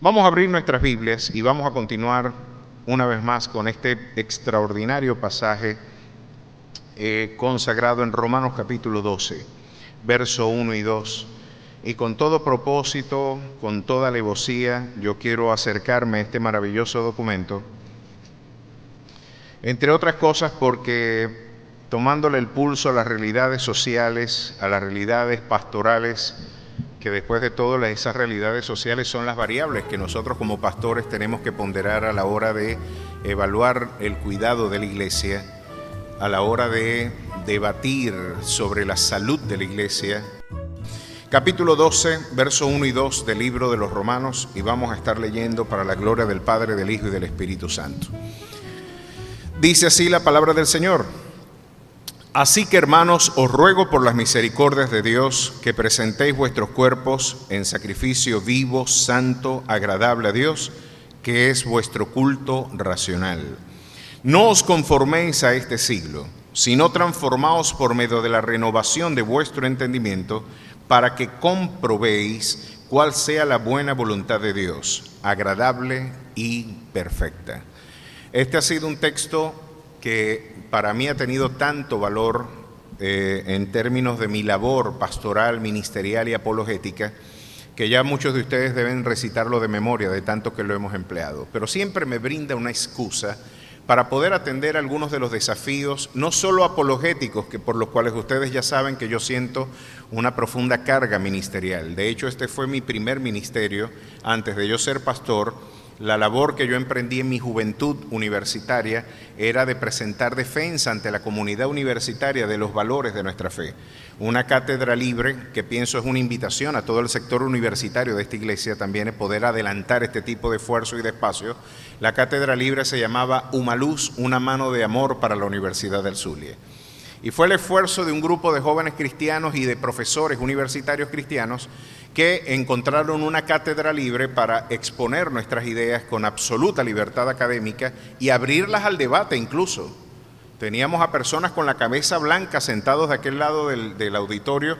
Vamos a abrir nuestras Biblias y vamos a continuar una vez más con este extraordinario pasaje consagrado en Romanos capítulo 12, verso 1 y 2. Y con todo propósito, con toda alevosía, yo quiero acercarme a este maravilloso documento, entre otras cosas porque tomándole el pulso a las realidades sociales, a las realidades pastorales, que después de todo esas realidades sociales son las variables que nosotros como pastores tenemos que ponderar a la hora de evaluar el cuidado de la iglesia, a la hora de debatir sobre la salud de la iglesia. Capítulo 12, verso 1 y 2 del libro de los Romanos, y vamos a estar leyendo para la gloria del Padre, del Hijo y del Espíritu Santo. Dice así la palabra del Señor. Así que, hermanos, os ruego por las misericordias de Dios que presentéis vuestros cuerpos en sacrificio vivo, santo, agradable a Dios, que es vuestro culto racional. No os conforméis a este siglo, sino transformaos por medio de la renovación de vuestro entendimiento, para que comprobéis cuál sea la buena voluntad de Dios, agradable y perfecta. Este ha sido un texto que para mí ha tenido tanto valor en términos de mi labor pastoral, ministerial y apologética, que ya muchos de ustedes deben recitarlo de memoria de tanto que lo hemos empleado. Pero siempre me brinda una excusa para poder atender algunos de los desafíos, no solo apologéticos, que por los cuales ustedes ya saben que yo siento una profunda carga ministerial. De hecho, este fue mi primer ministerio antes de yo ser pastor. La labor que yo emprendí en mi juventud universitaria era de presentar defensa ante la comunidad universitaria de los valores de nuestra fe. Una cátedra libre, que pienso es una invitación a todo el sector universitario de esta iglesia también, es poder adelantar este tipo de esfuerzo y de espacio. La cátedra libre se llamaba Humaluz, una mano de amor para la Universidad del Zulia. Y fue el esfuerzo de un grupo de jóvenes cristianos y de profesores universitarios cristianos que encontraron una cátedra libre para exponer nuestras ideas con absoluta libertad académica y abrirlas al debate incluso. Teníamos a personas con la cabeza blanca sentados de aquel lado del auditorio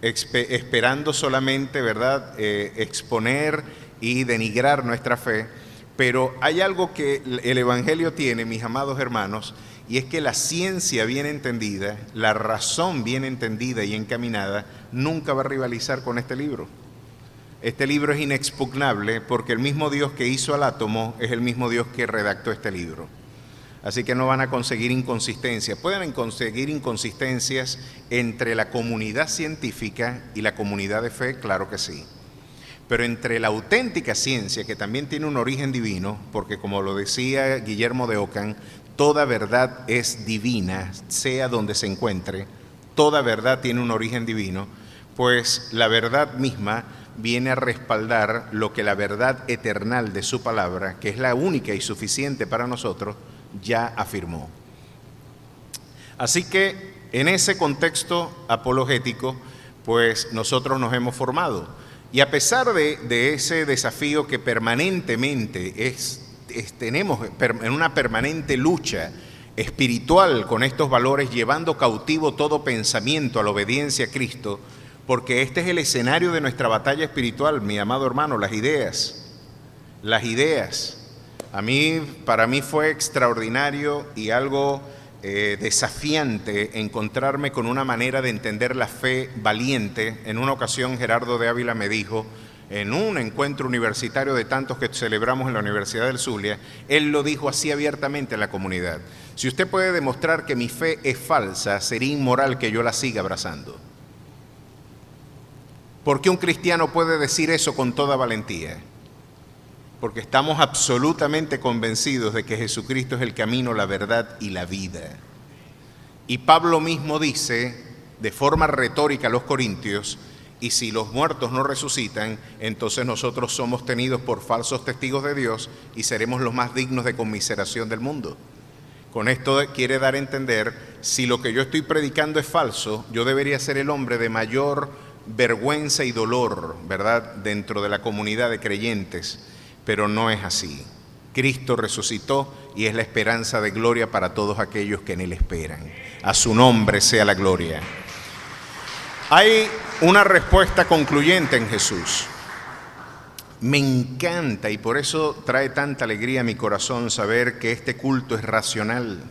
esperando solamente, ¿verdad?, exponer y denigrar nuestra fe. Pero hay algo que el Evangelio tiene, mis amados hermanos, y es que la ciencia bien entendida, la razón bien entendida y encaminada, nunca va a rivalizar con este libro. Este libro es inexpugnable porque el mismo Dios que hizo al átomo es el mismo Dios que redactó este libro. Así que no van a conseguir inconsistencias. Pueden conseguir inconsistencias entre la comunidad científica y la comunidad de fe, claro que sí. Pero entre la auténtica ciencia, que también tiene un origen divino, porque como lo decía Guillermo de Ockham, toda verdad es divina, sea donde se encuentre, toda verdad tiene un origen divino, pues la verdad misma viene a respaldar lo que la verdad eternal de su palabra, que es la única y suficiente para nosotros, ya afirmó. Así que en ese contexto apologético, pues nosotros nos hemos formado. Y a pesar de ese desafío que permanentemente tenemos en una permanente lucha espiritual con estos valores, llevando cautivo todo pensamiento a la obediencia a Cristo, porque este es el escenario de nuestra batalla espiritual, mi amado hermano, las ideas. Para mí fue extraordinario y algo desafiante encontrarme con una manera de entender la fe valiente. En una ocasión Gerardo de Ávila me dijo, en un encuentro universitario de tantos que celebramos en la Universidad del Zulia, él lo dijo así abiertamente a la comunidad: si usted puede demostrar que mi fe es falsa, sería inmoral que yo la siga abrazando. ¿Por qué un cristiano puede decir eso con toda valentía? Porque estamos absolutamente convencidos de que Jesucristo es el camino, la verdad y la vida. Y Pablo mismo dice, de forma retórica a los corintios, y si los muertos no resucitan, entonces nosotros somos tenidos por falsos testigos de Dios y seremos los más dignos de conmiseración del mundo. Con esto quiere dar a entender, si lo que yo estoy predicando es falso, yo debería ser el hombre de mayor vergüenza y dolor, ¿verdad?, dentro de la comunidad de creyentes. Pero no es así. Cristo resucitó y es la esperanza de gloria para todos aquellos que en Él esperan. A su nombre sea la gloria. Hay una respuesta concluyente en Jesús. Me encanta y por eso trae tanta alegría a mi corazón saber que este culto es racional,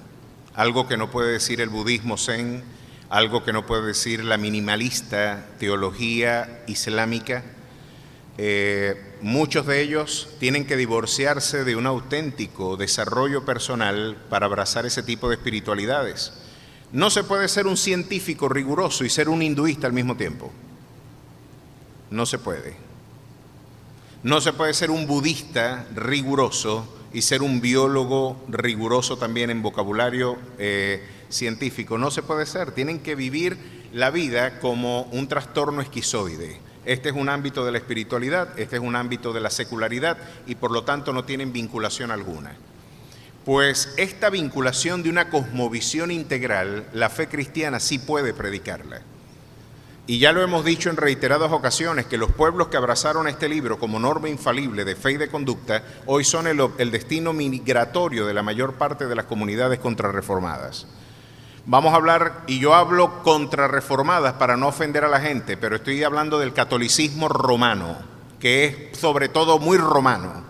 algo que no puede decir el budismo zen, algo que no puede decir la minimalista teología islámica. Muchos de ellos tienen que divorciarse de un auténtico desarrollo personal para abrazar ese tipo de espiritualidades. No se puede ser un científico riguroso y ser un hinduista al mismo tiempo. No se puede. No se puede ser un budista riguroso y ser un biólogo riguroso también en vocabulario científico. No se puede ser. Tienen que vivir la vida como un trastorno esquizoide. Este es un ámbito de la espiritualidad, este es un ámbito de la secularidad y por lo tanto no tienen vinculación alguna. Pues esta vinculación de una cosmovisión integral, la fe cristiana sí puede predicarla. Y ya lo hemos dicho en reiteradas ocasiones, que los pueblos que abrazaron este libro como norma infalible de fe y de conducta, hoy son el destino migratorio de la mayor parte de las comunidades contrarreformadas. Vamos a hablar, y yo hablo contrarreformadas para no ofender a la gente, pero estoy hablando del catolicismo romano, que es sobre todo muy romano.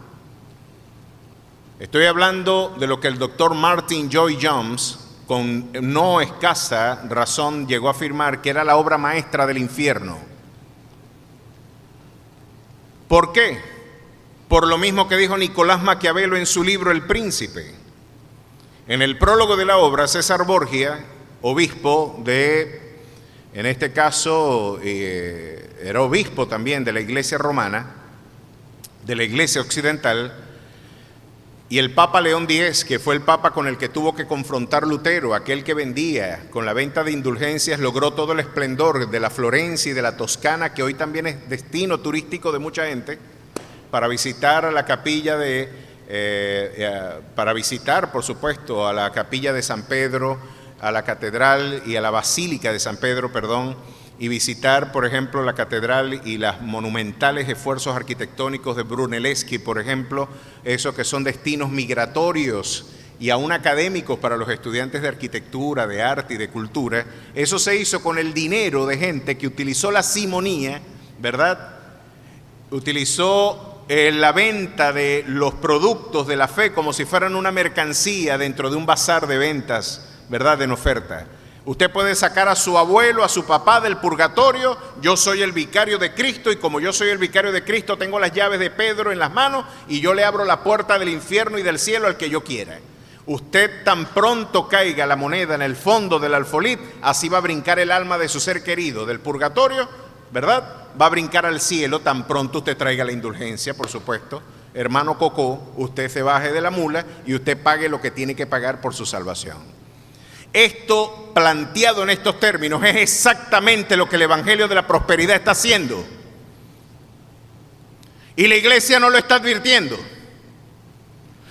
Estoy hablando de lo que el doctor Martin Lloyd-Jones, con no escasa razón, llegó a afirmar que era la obra maestra del infierno. ¿Por qué? Por lo mismo que dijo Nicolás Maquiavelo en su libro El Príncipe. En el prólogo de la obra, César Borgia, obispo de, en este caso, era obispo también de la Iglesia romana, de la Iglesia occidental, y el Papa León X, que fue el Papa con el que tuvo que confrontar Lutero, aquel que vendía con la venta de indulgencias, logró todo el esplendor de la Florencia y de la Toscana, que hoy también es destino turístico de mucha gente, para visitar a la capilla para visitar, por supuesto, a la capilla de San Pedro, a la catedral y a la basílica de San Pedro, perdón, y visitar, por ejemplo, la catedral y los monumentales esfuerzos arquitectónicos de Brunelleschi, por ejemplo, esos que son destinos migratorios y aún académicos para los estudiantes de arquitectura, de arte y de cultura. Eso se hizo con el dinero de gente que utilizó la simonía, ¿verdad? Utilizó la venta de los productos de la fe como si fueran una mercancía dentro de un bazar de ventas, ¿verdad?, en oferta. Usted puede sacar a su abuelo, a su papá del purgatorio. Yo soy el vicario de Cristo y como yo soy el vicario de Cristo tengo las llaves de Pedro en las manos y yo le abro la puerta del infierno y del cielo al que yo quiera. Usted tan pronto caiga la moneda en el fondo del alfolí, así va a brincar el alma de su ser querido del purgatorio, ¿verdad? Va a brincar al cielo tan pronto usted traiga la indulgencia, por supuesto. Hermano Cocó, usted se baje de la mula y usted pague lo que tiene que pagar por su salvación. Esto planteado en estos términos es exactamente lo que el Evangelio de la Prosperidad está haciendo. Y la iglesia no lo está advirtiendo.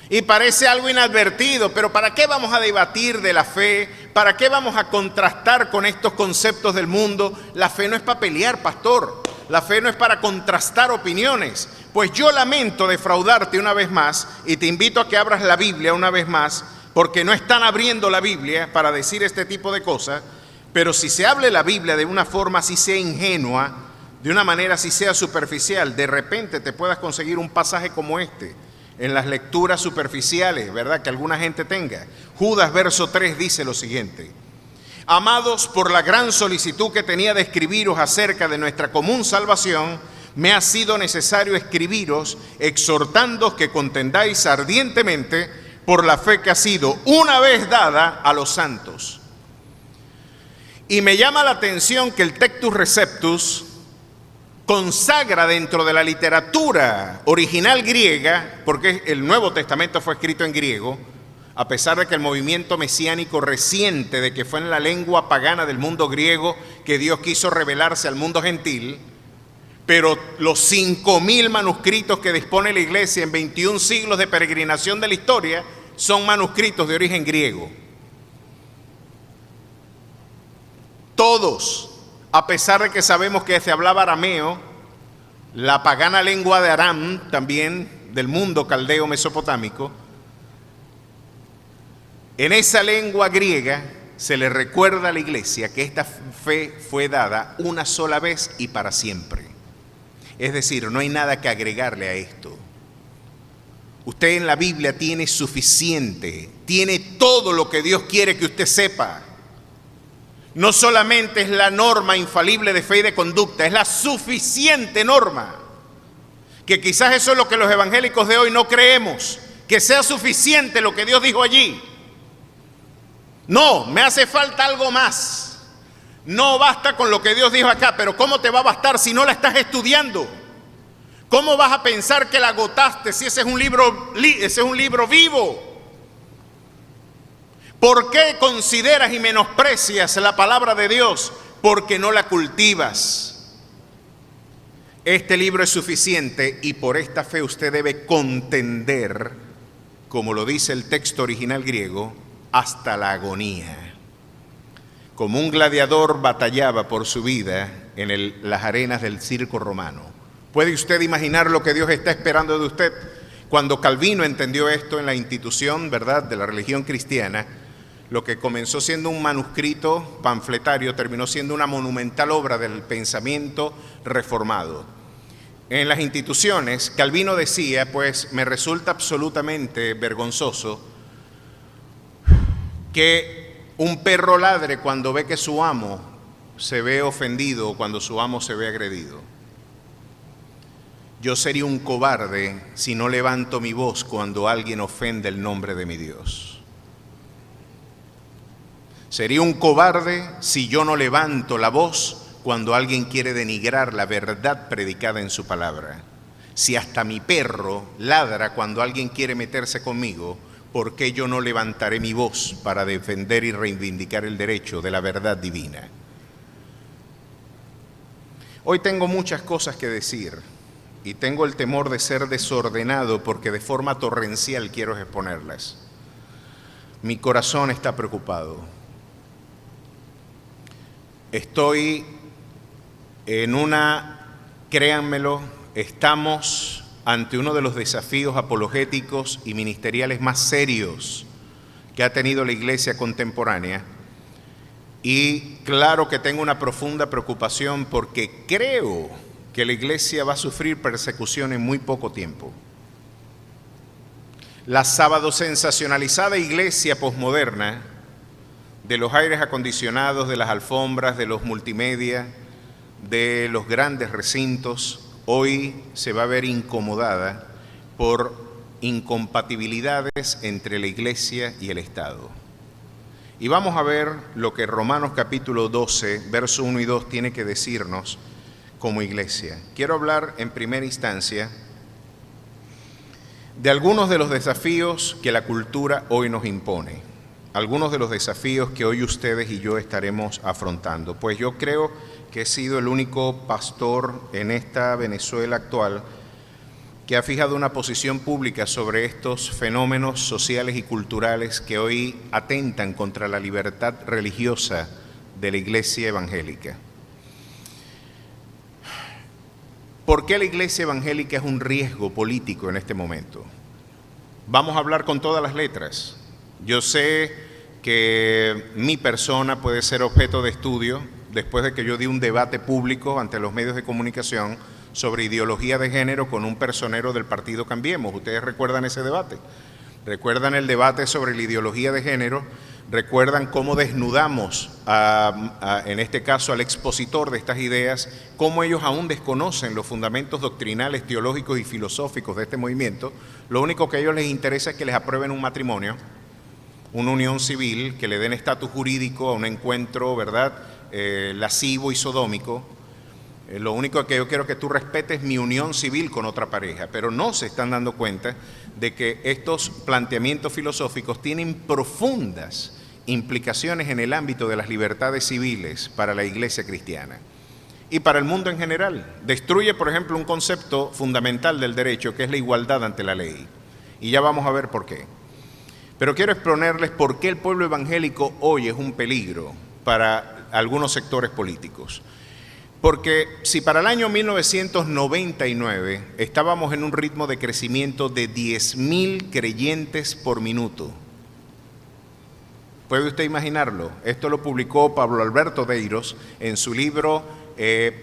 Y parece algo inadvertido, pero ¿para qué vamos a debatir de la fe? ¿Para qué vamos a contrastar con estos conceptos del mundo? La fe no es para pelear, pastor. La fe no es para contrastar opiniones. Pues yo lamento defraudarte una vez más y te invito a que abras la Biblia una vez más, porque no están abriendo la Biblia para decir este tipo de cosas, pero si se hable la Biblia de una forma así sea ingenua, de una manera así sea superficial, de repente te puedas conseguir un pasaje como este, en las lecturas superficiales, ¿verdad?, que alguna gente tenga. Judas verso 3 dice lo siguiente: Amados, por la gran solicitud que tenía de escribiros acerca de nuestra común salvación, me ha sido necesario escribiros, exhortándoos que contendáis ardientemente por la fe que ha sido una vez dada a los santos. Y me llama la atención que el Textus Receptus consagra dentro de la literatura original griega, porque el Nuevo Testamento fue escrito en griego, a pesar de que el movimiento mesiánico reciente, de que fue en la lengua pagana del mundo griego que Dios quiso revelarse al mundo gentil, pero los 5.000 manuscritos que dispone la iglesia en 21 siglos de peregrinación de la historia son manuscritos de origen griego. Todos, a pesar de que sabemos que se hablaba arameo, la pagana lengua de Aram, también del mundo caldeo mesopotámico, en esa lengua griega se le recuerda a la iglesia que esta fe fue dada una sola vez y para siempre. Es decir, no hay nada que agregarle a esto. Usted en la Biblia tiene suficiente, tiene todo lo que Dios quiere que usted sepa. No solamente es la norma infalible de fe y de conducta, es la suficiente norma. Que quizás eso es lo que los evangélicos de hoy no creemos, que sea suficiente lo que Dios dijo allí. No, me hace falta algo más. No basta con lo que Dios dijo acá, pero ¿cómo te va a bastar si no la estás estudiando? ¿Cómo vas a pensar que la agotaste si ese es un libro vivo? ¿Por qué consideras y menosprecias la palabra de Dios? Porque no la cultivas. Este libro es suficiente y por esta fe usted debe contender, como lo dice el texto original griego, hasta la agonía. Como un gladiador batallaba por su vida en las arenas del circo romano. ¿Puede usted imaginar lo que Dios está esperando de usted? Cuando Calvino entendió esto en la institución, ¿verdad?, de la religión cristiana, lo que comenzó siendo un manuscrito panfletario terminó siendo una monumental obra del pensamiento reformado. En las instituciones, Calvino decía, pues me resulta absolutamente vergonzoso que un perro ladre cuando ve que su amo se ve ofendido o cuando su amo se ve agredido. Yo sería un cobarde si no levanto mi voz cuando alguien ofende el nombre de mi Dios. Sería un cobarde si yo no levanto la voz cuando alguien quiere denigrar la verdad predicada en su palabra. Si hasta mi perro ladra cuando alguien quiere meterse conmigo, ¿por qué yo no levantaré mi voz para defender y reivindicar el derecho de la verdad divina? Hoy tengo muchas cosas que decir y tengo el temor de ser desordenado porque de forma torrencial quiero exponerlas. Mi corazón está preocupado. Estoy créanmelo, estamos ante uno de los desafíos apologéticos y ministeriales más serios que ha tenido la iglesia contemporánea. Y claro que tengo una profunda preocupación porque creo que la iglesia va a sufrir persecución en muy poco tiempo. La sábado sensacionalizada iglesia posmoderna, de los aires acondicionados, de las alfombras, de los multimedia, de los grandes recintos, hoy se va a ver incomodada por incompatibilidades entre la iglesia y el Estado. Y vamos a ver lo que Romanos capítulo 12, verso 1 y 2 tiene que decirnos como iglesia. Quiero hablar en primera instancia de algunos de los desafíos que la cultura hoy nos impone, algunos de los desafíos que hoy ustedes y yo estaremos afrontando. Pues yo creo que he sido el único pastor en esta Venezuela actual que ha fijado una posición pública sobre estos fenómenos sociales y culturales que hoy atentan contra la libertad religiosa de la iglesia evangélica. ¿Por qué la iglesia evangélica es un riesgo político en este momento? Vamos a hablar con todas las letras. Yo sé que mi persona puede ser objeto de estudio después de que yo di un debate público ante los medios de comunicación sobre ideología de género con un personero del partido Cambiemos. ¿Ustedes recuerdan ese debate? ¿Recuerdan el debate sobre la ideología de género? ¿Recuerdan cómo desnudamos, en este caso, al expositor de estas ideas, cómo ellos aún desconocen los fundamentos doctrinales, teológicos y filosóficos de este movimiento? Lo único que a ellos les interesa es que les aprueben un matrimonio, una unión civil, que le den estatus jurídico a un encuentro, ¿verdad?, lascivo y sodómico. Lo único que yo quiero que tú respetes mi unión civil con otra pareja, pero no se están dando cuenta de que estos planteamientos filosóficos tienen profundas implicaciones en el ámbito de las libertades civiles para la iglesia cristiana y para el mundo en general. Destruye, por ejemplo, un concepto fundamental del derecho, que es la igualdad ante la ley. Y ya vamos a ver por qué. Pero quiero exponerles por qué el pueblo evangélico hoy es un peligro para algunos sectores políticos. Porque si para el año 1999 estábamos en un ritmo de crecimiento de 10,000 creyentes por minuto, ¿puede usted imaginarlo? Esto lo publicó Pablo Alberto Deiros en su libro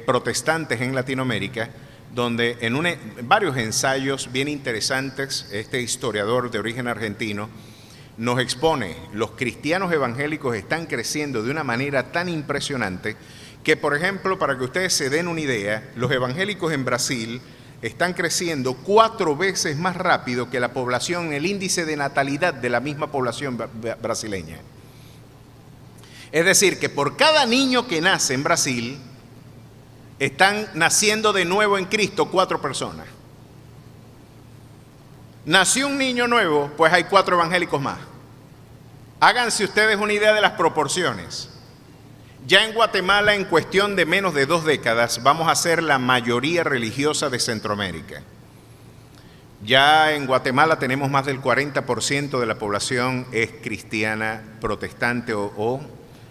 Protestantes en Latinoamérica, donde en varios ensayos bien interesantes, este historiador de origen argentino nos expone, los cristianos evangélicos están creciendo de una manera tan impresionante que, por ejemplo, para que ustedes se den una idea, los evangélicos en Brasil están creciendo 4 veces más rápido que la población, el índice de natalidad de la misma población brasileña. Es decir, que por cada niño que nace en Brasil, están naciendo de nuevo en Cristo 4 personas. Nació un niño nuevo, pues hay 4 evangélicos más. Háganse ustedes una idea de las proporciones. Ya en Guatemala, en cuestión de menos de 2 décadas, vamos a ser la mayoría religiosa de Centroamérica. Ya en Guatemala tenemos más del 40% de la población es cristiana, protestante o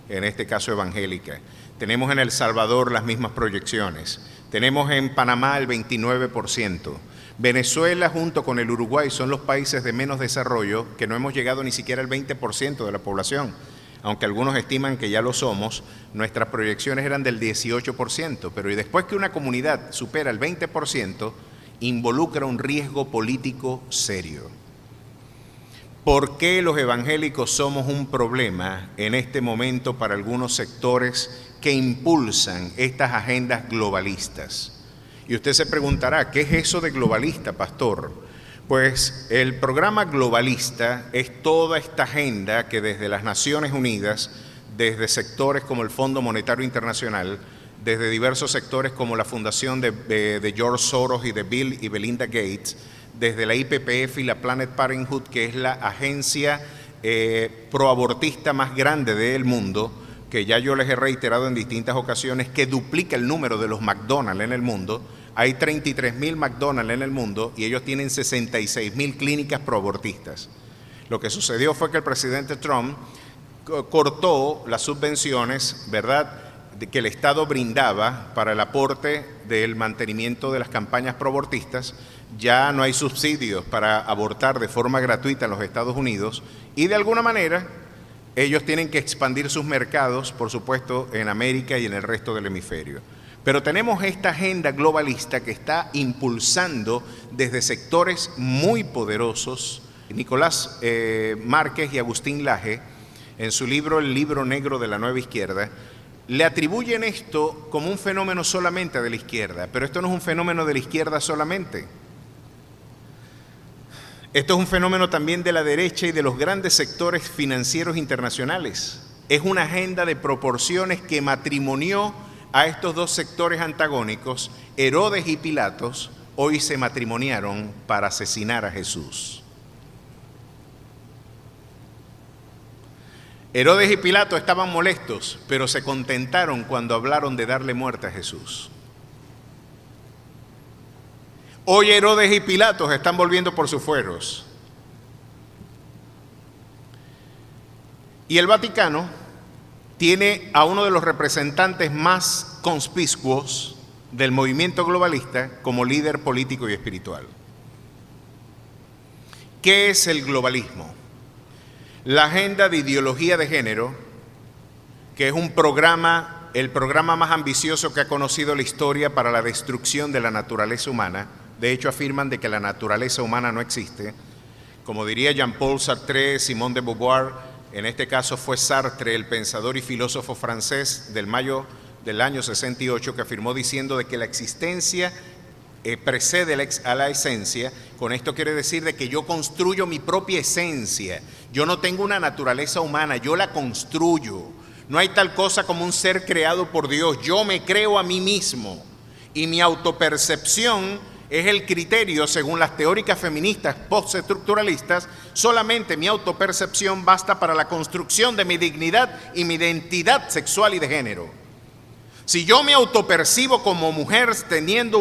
en este caso evangélica. Tenemos en El Salvador las mismas proyecciones. Tenemos en Panamá el 29%. Venezuela junto con el Uruguay son los países de menos desarrollo que no hemos llegado ni siquiera al 20% de la población. Aunque algunos estiman que ya lo somos, nuestras proyecciones eran del 18%, pero y después que una comunidad supera el 20%, involucra un riesgo político serio. ¿Por qué los evangélicos somos un problema en este momento para algunos sectores que impulsan estas agendas globalistas? Y usted se preguntará, ¿qué es eso de globalista, pastor? Pues el programa globalista es toda esta agenda que desde las Naciones Unidas, desde sectores como el Fondo Monetario Internacional, desde diversos sectores como la fundación de George Soros y de Bill y Belinda Gates, desde la IPPF y la Planned Parenthood, que es la agencia proabortista más grande del mundo, que ya yo les he reiterado en distintas ocasiones, que duplica el número de los McDonald's en el mundo. Hay 33.000 McDonald's en el mundo y ellos tienen 66.000 clínicas proabortistas. Lo que sucedió fue que el presidente Trump cortó las subvenciones, ¿verdad?, que el Estado brindaba para el aporte del mantenimiento de las campañas proabortistas. Ya no hay subsidios para abortar de forma gratuita en los Estados Unidos y de alguna manera ellos tienen que expandir sus mercados, por supuesto, en América y en el resto del hemisferio. Pero tenemos esta agenda globalista que está impulsando desde sectores muy poderosos. Nicolás Márquez y Agustín Laje, en su libro El Libro Negro de la Nueva Izquierda, le atribuyen esto como un fenómeno solamente de la izquierda, pero esto no es un fenómeno de la izquierda solamente. Esto es un fenómeno también de la derecha y de los grandes sectores financieros internacionales. Es una agenda de proporciones que matrimonió a estos dos sectores antagónicos. Herodes y Pilatos hoy se matrimoniaron para asesinar a Jesús. Herodes y Pilato estaban molestos, pero se contentaron cuando hablaron de darle muerte a Jesús. Hoy Herodes y Pilatos están volviendo por sus fueros. Y el Vaticano tiene a uno de los representantes más conspicuos del movimiento globalista como líder político y espiritual. ¿Qué es el globalismo? La agenda de ideología de género, que es un programa, el programa más ambicioso que ha conocido la historia para la destrucción de la naturaleza humana. De hecho, afirman de que la naturaleza humana no existe. Como diría Jean-Paul Sartre, Simone de Beauvoir, en este caso fue Sartre, el pensador y filósofo francés del mayo del año 68, que afirmó diciendo de que la existencia precede a la esencia. Con esto quiere decir de que yo construyo mi propia esencia. Yo no tengo una naturaleza humana, yo la construyo. No hay tal cosa como un ser creado por Dios. Yo me creo a mí mismo. Y mi autopercepción es el criterio, según las teóricas feministas postestructuralistas. Solamente mi autopercepción basta para la construcción de mi dignidad y mi identidad sexual y de género. Si yo me autopercibo como mujer teniendo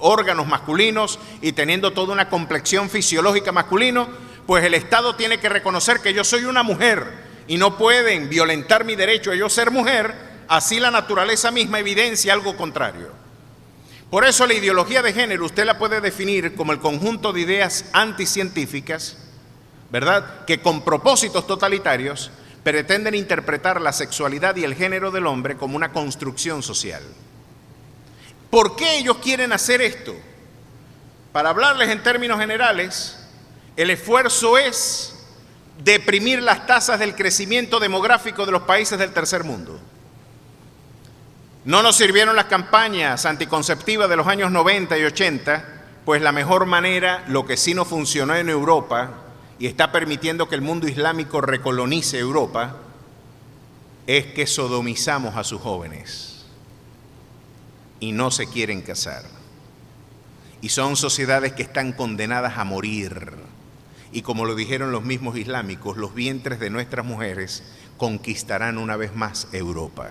órganos masculinos y teniendo toda una complexión fisiológica masculina, pues el Estado tiene que reconocer que yo soy una mujer y no pueden violentar mi derecho a yo ser mujer. Así la naturaleza misma evidencia algo contrario. Por eso la ideología de género usted la puede definir como el conjunto de ideas anticientíficas, ¿verdad?, que con propósitos totalitarios pretenden interpretar la sexualidad y el género del hombre como una construcción social. ¿Por qué ellos quieren hacer esto? Para hablarles en términos generales, el esfuerzo es deprimir las tasas del crecimiento demográfico de los países del tercer mundo. No nos sirvieron las campañas anticonceptivas de los años 90 y 80, pues la mejor manera, lo que sí no funcionó en Europa y está permitiendo que el mundo islámico recolonice Europa, es que sodomizamos a sus jóvenes y no se quieren casar. Y son sociedades que están condenadas a morir. Y como lo dijeron los mismos islámicos, los vientres de nuestras mujeres conquistarán una vez más Europa.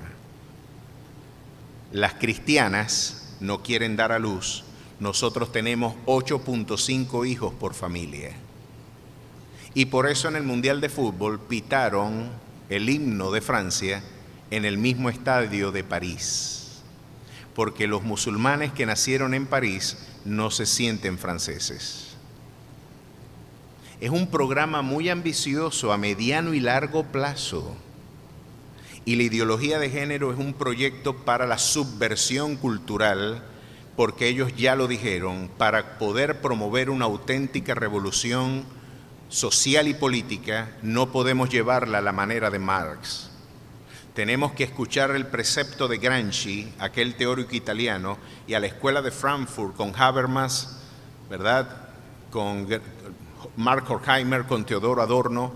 Las cristianas no quieren dar a luz. Nosotros tenemos 8.5 hijos por familia. Y por eso en el Mundial de Fútbol pitaron el himno de Francia en el mismo estadio de París. Porque los musulmanes que nacieron en París no se sienten franceses. Es un programa muy ambicioso a mediano y largo plazo. Y la ideología de género es un proyecto para la subversión cultural, porque ellos ya lo dijeron, para poder promover una auténtica revolución social y política, no podemos llevarla a la manera de Marx. Tenemos que escuchar el precepto de Gramsci, aquel teórico italiano, y a la escuela de Frankfurt con Habermas, ¿verdad?, con Mark Horkheimer, con Teodoro Adorno,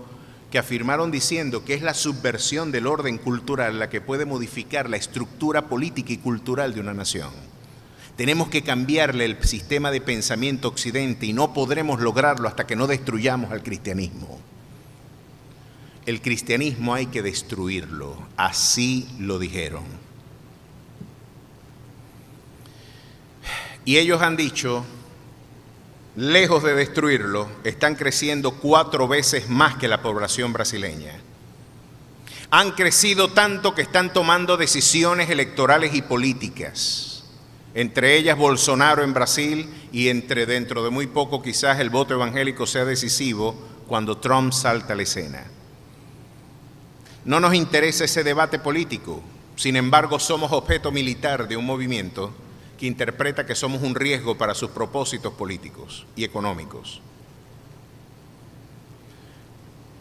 que afirmaron diciendo que es la subversión del orden cultural la que puede modificar la estructura política y cultural de una nación. Tenemos que cambiarle el sistema de pensamiento occidente y no podremos lograrlo hasta que no destruyamos al cristianismo. El cristianismo hay que destruirlo, así lo dijeron. Y ellos han dicho, lejos de destruirlo, están creciendo 4 veces más que la población brasileña. Han crecido tanto que están tomando decisiones electorales y políticas, entre ellas Bolsonaro en Brasil y dentro de muy poco quizás el voto evangélico sea decisivo cuando Trump salta a la escena. No nos interesa ese debate político, sin embargo somos objeto militar de un movimiento que interpreta que somos un riesgo para sus propósitos políticos y económicos.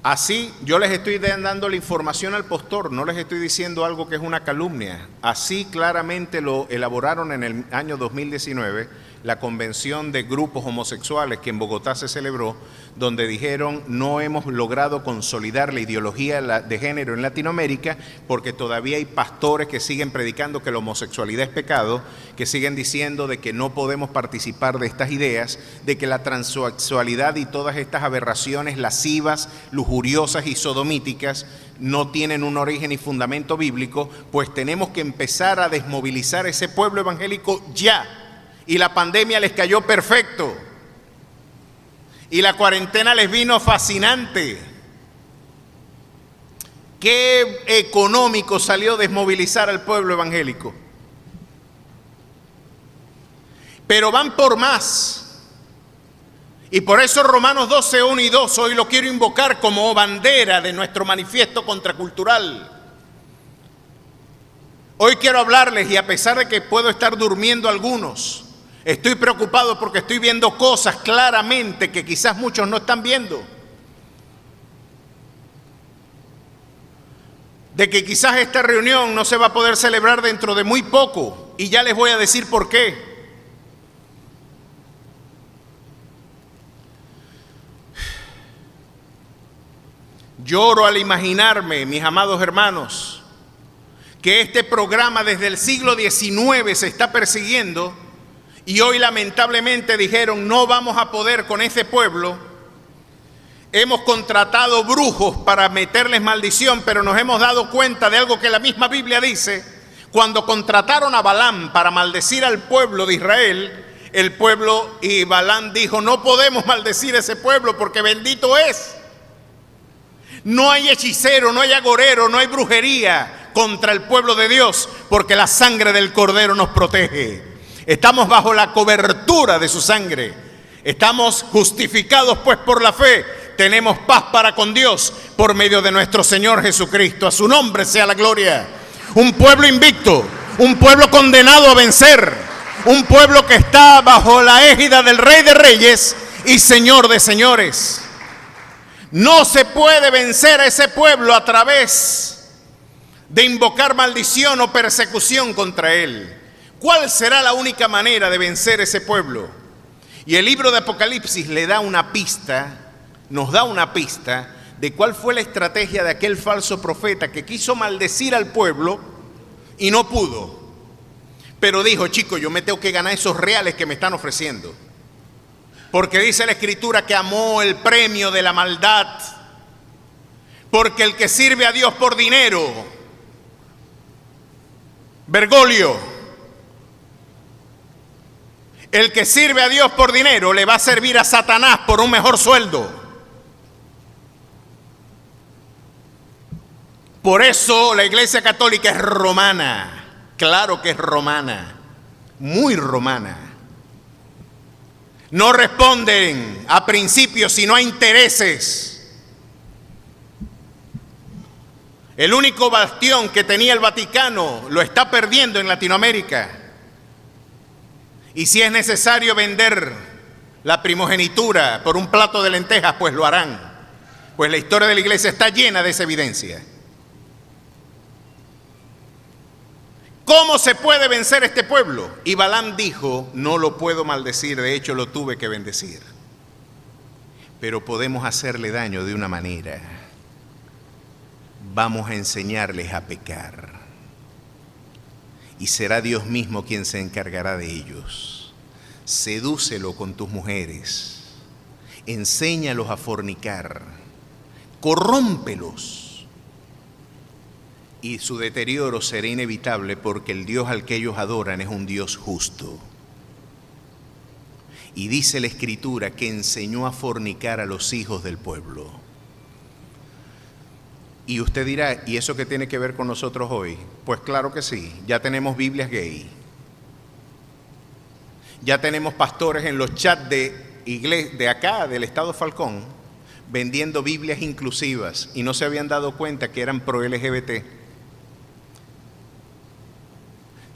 Así, yo les estoy dando la información al postor, no les estoy diciendo algo que es una calumnia. Así claramente lo elaboraron en el año 2019 la convención de grupos homosexuales que en Bogotá se celebró, donde dijeron no hemos logrado consolidar la ideología de género en Latinoamérica porque todavía hay pastores que siguen predicando que la homosexualidad es pecado, que siguen diciendo de que no podemos participar de estas ideas, de que la transexualidad y todas estas aberraciones lascivas, lujuriosas y sodomíticas no tienen un origen y fundamento bíblico, pues tenemos que empezar a desmovilizar ese pueblo evangélico ya. Y la pandemia les cayó perfecto. Y la cuarentena les vino fascinante. ¿Qué económico salió desmovilizar al pueblo evangélico? Pero van por más. Y por eso Romanos 12, 1 y 2 hoy lo quiero invocar como bandera de nuestro manifiesto contracultural. Hoy quiero hablarles, y a pesar de que puedo estar durmiendo algunos, estoy preocupado porque estoy viendo cosas claramente que quizás muchos no están viendo. De que quizás esta reunión no se va a poder celebrar dentro de muy poco. Y ya les voy a decir por qué. Lloro al imaginarme, mis amados hermanos, que este programa desde el siglo XIX se está persiguiendo. Y hoy lamentablemente dijeron, no vamos a poder con ese pueblo. Hemos contratado brujos para meterles maldición, pero nos hemos dado cuenta de algo que la misma Biblia dice. Cuando contrataron a Balaam para maldecir al pueblo de Israel, el pueblo y Balaam dijo, no podemos maldecir a ese pueblo porque bendito es. No hay hechicero, no hay agorero, no hay brujería contra el pueblo de Dios, porque la sangre del Cordero nos protege. Estamos bajo la cobertura de su sangre. Estamos justificados pues por la fe. Tenemos paz para con Dios por medio de nuestro Señor Jesucristo. A su nombre sea la gloria. Un pueblo invicto, un pueblo condenado a vencer, Un pueblo que está bajo la égida del Rey de Reyes y Señor de Señores. No se puede vencer a ese pueblo a través de invocar maldición o persecución contra él. ¿Cuál será la única manera de vencer ese pueblo? Y el libro de Apocalipsis le da una pista, nos da una pista de cuál fue la estrategia de aquel falso profeta que quiso maldecir al pueblo y no pudo. Pero dijo, chicos, yo me tengo que ganar esos reales que me están ofreciendo. Porque dice la Escritura que amó el premio de la maldad. Porque el que sirve a Dios por dinero, Bergoglio, el que sirve a Dios por dinero le va a servir a Satanás por un mejor sueldo. Por eso la Iglesia Católica es romana. Claro que es romana, muy romana. No responden a principios sino a intereses. El único bastión que tenía el Vaticano lo está perdiendo en Latinoamérica. Y si es necesario vender la primogenitura por un plato de lentejas, pues lo harán. Pues la historia de la Iglesia está llena de esa evidencia. ¿Cómo se puede vencer este pueblo? Y Balaam dijo, no lo puedo maldecir, de hecho lo tuve que bendecir. Pero podemos hacerle daño de una manera. Vamos a enseñarles a pecar. Y será Dios mismo quien se encargará de ellos. Sedúcelo con tus mujeres. Enséñalos a fornicar. Corrómpelos. Y su deterioro será inevitable porque el Dios al que ellos adoran es un Dios justo. Y dice la Escritura que enseñó a fornicar a los hijos del pueblo. Y usted dirá, ¿y eso qué tiene que ver con nosotros hoy? Pues claro que sí, ya tenemos Biblias gay. Ya tenemos pastores en los chats de acá, del Estado Falcón, vendiendo Biblias inclusivas y no se habían dado cuenta que eran pro LGBT.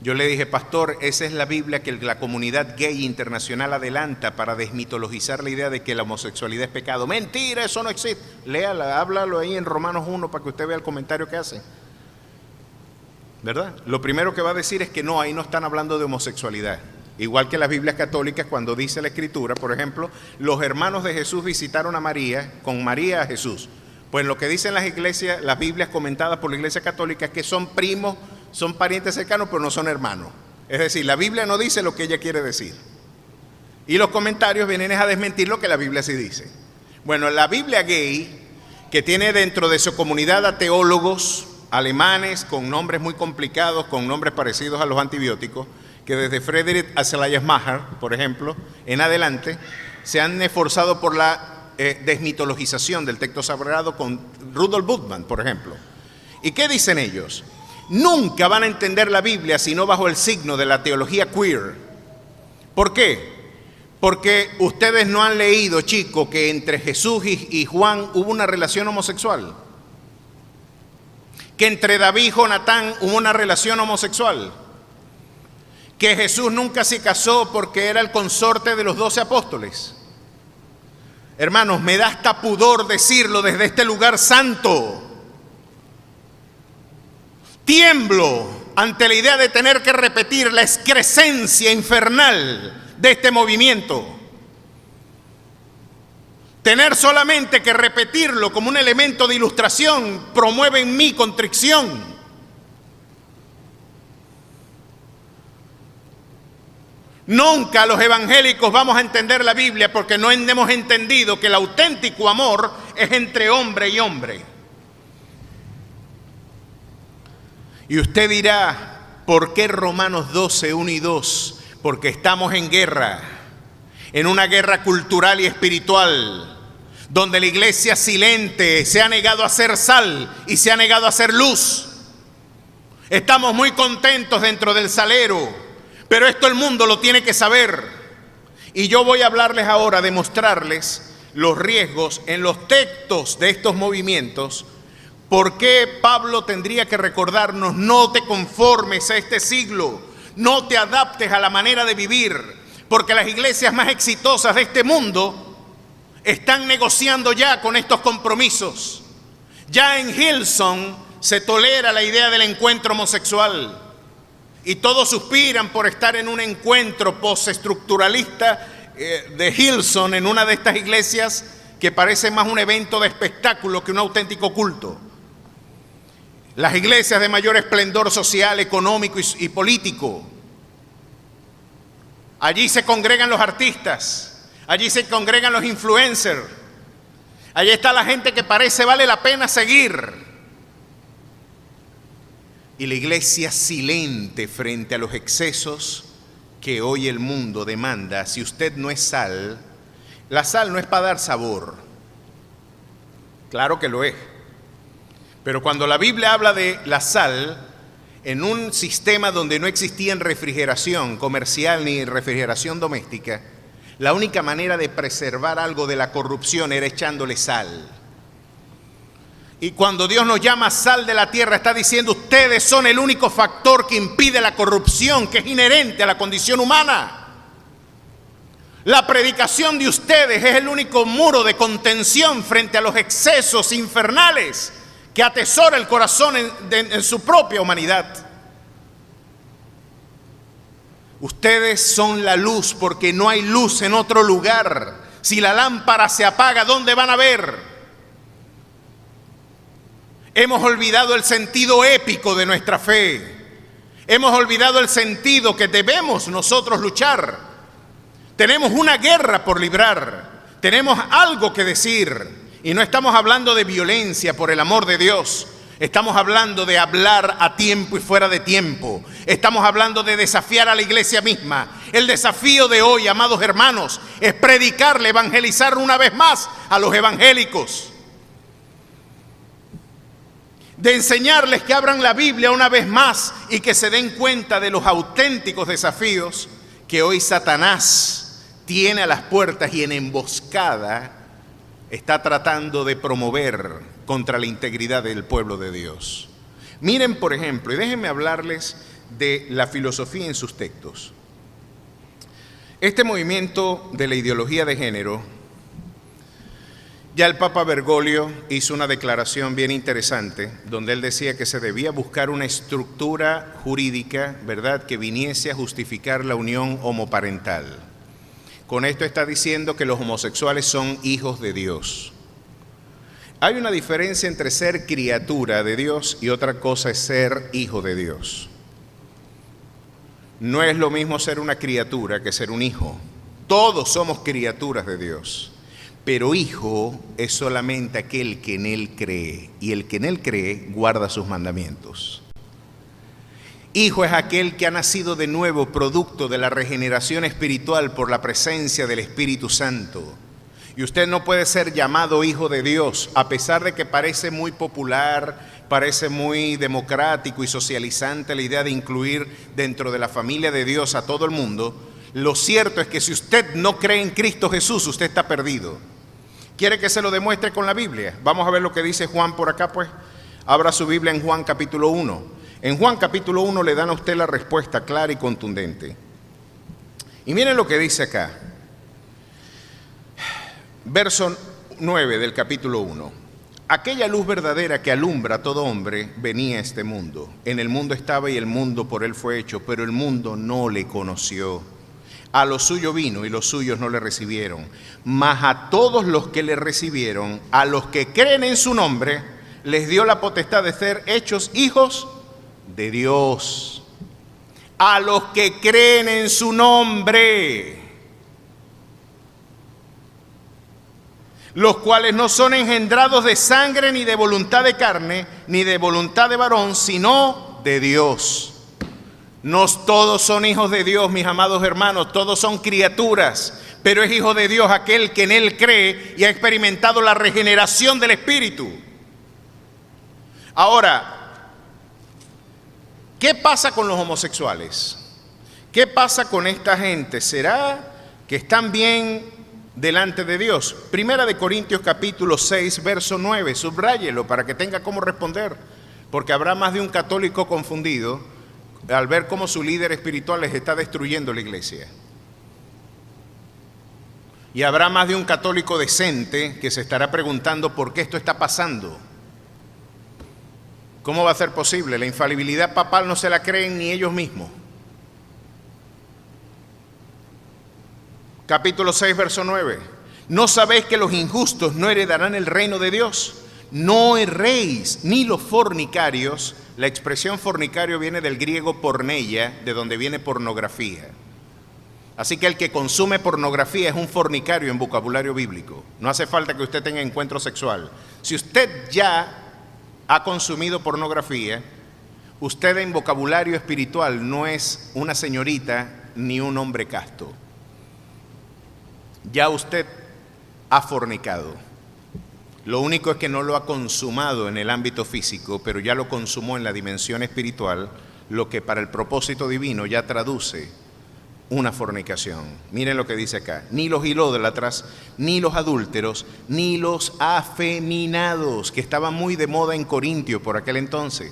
Yo le dije, pastor, esa es la Biblia que la comunidad gay internacional adelanta para desmitologizar la idea de que la homosexualidad es pecado. Mentira, eso no existe. Léala, háblalo ahí en Romanos 1 para que usted vea el comentario que hace. ¿Verdad? Lo primero que va a decir es que no, ahí no están hablando de homosexualidad. Igual que las Biblias católicas, cuando dice la Escritura, por ejemplo, los hermanos de Jesús visitaron a María, con María a Jesús. Pues lo que dicen las iglesias, las Biblias comentadas por la Iglesia Católica es que son primos, son parientes cercanos, pero no son hermanos. Es decir, la Biblia no dice lo que ella quiere decir. Y los comentarios vienen a desmentir lo que la Biblia sí dice. Bueno, la Biblia gay, que tiene dentro de su comunidad a teólogos alemanes con nombres muy complicados, con nombres parecidos a los antibióticos, que desde Friedrich Schleiermacher, por ejemplo, en adelante, se han esforzado por la desmitologización del texto sagrado con Rudolf Bultmann, por ejemplo. ¿Y qué dicen ellos? Nunca van a entender la Biblia sino bajo el signo de la teología queer. ¿Por qué? Porque ustedes no han leído, chicos, que entre Jesús y Juan hubo una relación homosexual. Que entre David y Jonatán hubo una relación homosexual. Que Jesús nunca se casó porque era el consorte de los 12 apóstoles. Hermanos, me da hasta pudor decirlo desde este lugar santo. Tiemblo ante la idea de tener que repetir la excrescencia infernal de este movimiento. Tener solamente que repetirlo como un elemento de ilustración promueve en mí contrición. Nunca los evangélicos vamos a entender la Biblia porque no hemos entendido que el auténtico amor es entre hombre y hombre. Y usted dirá, ¿por qué Romanos 12, 1 y 2? Porque estamos en guerra, en una guerra cultural y espiritual, donde la iglesia silente se ha negado a ser sal y se ha negado a ser luz. Estamos muy contentos dentro del salero, pero esto el mundo lo tiene que saber. Y yo voy a hablarles ahora, de mostrarles los riesgos en los textos de estos movimientos. ¿Por qué Pablo tendría que recordarnos, no te conformes a este siglo? No te adaptes a la manera de vivir, porque las iglesias más exitosas de este mundo están negociando ya con estos compromisos. Ya en Hillsong se tolera la idea del encuentro homosexual y todos suspiran por estar en un encuentro postestructuralista de Hillsong, en una de estas iglesias que parece más un evento de espectáculo que un auténtico culto. Las iglesias de mayor esplendor social, económico y político. Allí se congregan los artistas, allí se congregan los influencers, allí está la gente que parece vale la pena seguir. Y la iglesia silente frente a los excesos que hoy el mundo demanda. Si usted no es sal, la sal no es para dar sabor. Claro que lo es. Pero cuando la Biblia habla de la sal, en un sistema donde no existía refrigeración comercial ni refrigeración doméstica, la única manera de preservar algo de la corrupción era echándole sal. Y cuando Dios nos llama sal de la tierra, está diciendo: ustedes son el único factor que impide la corrupción, que es inherente a la condición humana. La predicación de ustedes es el único muro de contención frente a los excesos infernales que atesora el corazón en su propia humanidad. Ustedes son la luz, porque no hay luz en otro lugar. Si la lámpara se apaga, ¿dónde van a ver? Hemos olvidado el sentido épico de nuestra fe. Hemos olvidado el sentido que debemos nosotros luchar. Tenemos una guerra por librar. Tenemos algo que decir. Y no estamos hablando de violencia, por el amor de Dios. Estamos hablando de hablar a tiempo y fuera de tiempo. Estamos hablando de desafiar a la iglesia misma. El desafío de hoy, amados hermanos, es predicarle, evangelizar una vez más a los evangélicos. De enseñarles que abran la Biblia una vez más y que se den cuenta de los auténticos desafíos que hoy Satanás tiene a las puertas y en emboscada está tratando de promover contra la integridad del pueblo de Dios. Miren, por ejemplo, y déjenme hablarles de la filosofía en sus textos. Este movimiento de la ideología de género, ya el Papa Bergoglio hizo una declaración bien interesante, donde él decía que se debía buscar una estructura jurídica, ¿verdad?, que viniese a justificar la unión homoparental. Con esto está diciendo que los homosexuales son hijos de Dios. Hay una diferencia entre ser criatura de Dios y otra cosa es ser hijo de Dios. No es lo mismo ser una criatura que ser un hijo. Todos somos criaturas de Dios. Pero hijo es solamente aquel que en Él cree, y el que en Él cree guarda sus mandamientos. Hijo es aquel que ha nacido de nuevo, producto de la regeneración espiritual por la presencia del Espíritu Santo. Y usted no puede ser llamado hijo de Dios, a pesar de que parece muy popular, parece muy democrático y socializante la idea de incluir dentro de la familia de Dios a todo el mundo. Lo cierto es que si usted no cree en Cristo Jesús, usted está perdido. ¿Quiere que se lo demuestre con la Biblia? Vamos a ver lo que dice Juan por acá, pues. Abra su Biblia en Juan capítulo 1. En Juan capítulo 1 le dan a usted la respuesta clara y contundente. Y miren lo que dice acá. Verso 9 del capítulo 1. Aquella luz verdadera que alumbra a todo hombre venía a este mundo. En el mundo estaba y el mundo por él fue hecho, pero el mundo no le conoció. A lo suyo vino y los suyos no le recibieron. Mas a todos los que le recibieron, a los que creen en su nombre, les dio la potestad de ser hechos hijos de Dios. A los que creen en su nombre, los cuales no son engendrados de sangre, ni de voluntad de carne, ni de voluntad de varón, sino de Dios. No todos son hijos de Dios, mis amados hermanos, todos son criaturas, pero es hijo de Dios aquel que en Él cree y ha experimentado la regeneración del Espíritu. Ahora, ¿qué pasa con los homosexuales? ¿Qué pasa con esta gente? ¿Será que están bien delante de Dios? Primera de Corintios capítulo 6, verso 9, subráyelo para que tenga cómo responder, porque habrá más de un católico confundido al ver cómo su líder espiritual les está destruyendo la iglesia. Y habrá más de un católico decente que se estará preguntando por qué esto está pasando. ¿Cómo va a ser posible? La infalibilidad papal no se la creen ni ellos mismos. Capítulo 6, verso 9. ¿No sabéis que los injustos no heredarán el reino de Dios? No erréis, ni los fornicarios. La expresión fornicario viene del griego porneia, de donde viene pornografía. Así que el que consume pornografía es un fornicario en vocabulario bíblico. No hace falta que usted tenga encuentro sexual. Si usted ya ha consumido pornografía, usted en vocabulario espiritual no es una señorita ni un hombre casto. Ya usted ha fornicado. Lo único es que no lo ha consumado en el ámbito físico, pero ya lo consumó en la dimensión espiritual, lo que para el propósito divino ya traduce una fornicación. Miren lo que dice acá: ni los idólatras, ni los adúlteros, ni los afeminados, que estaban muy de moda en Corintio por aquel entonces.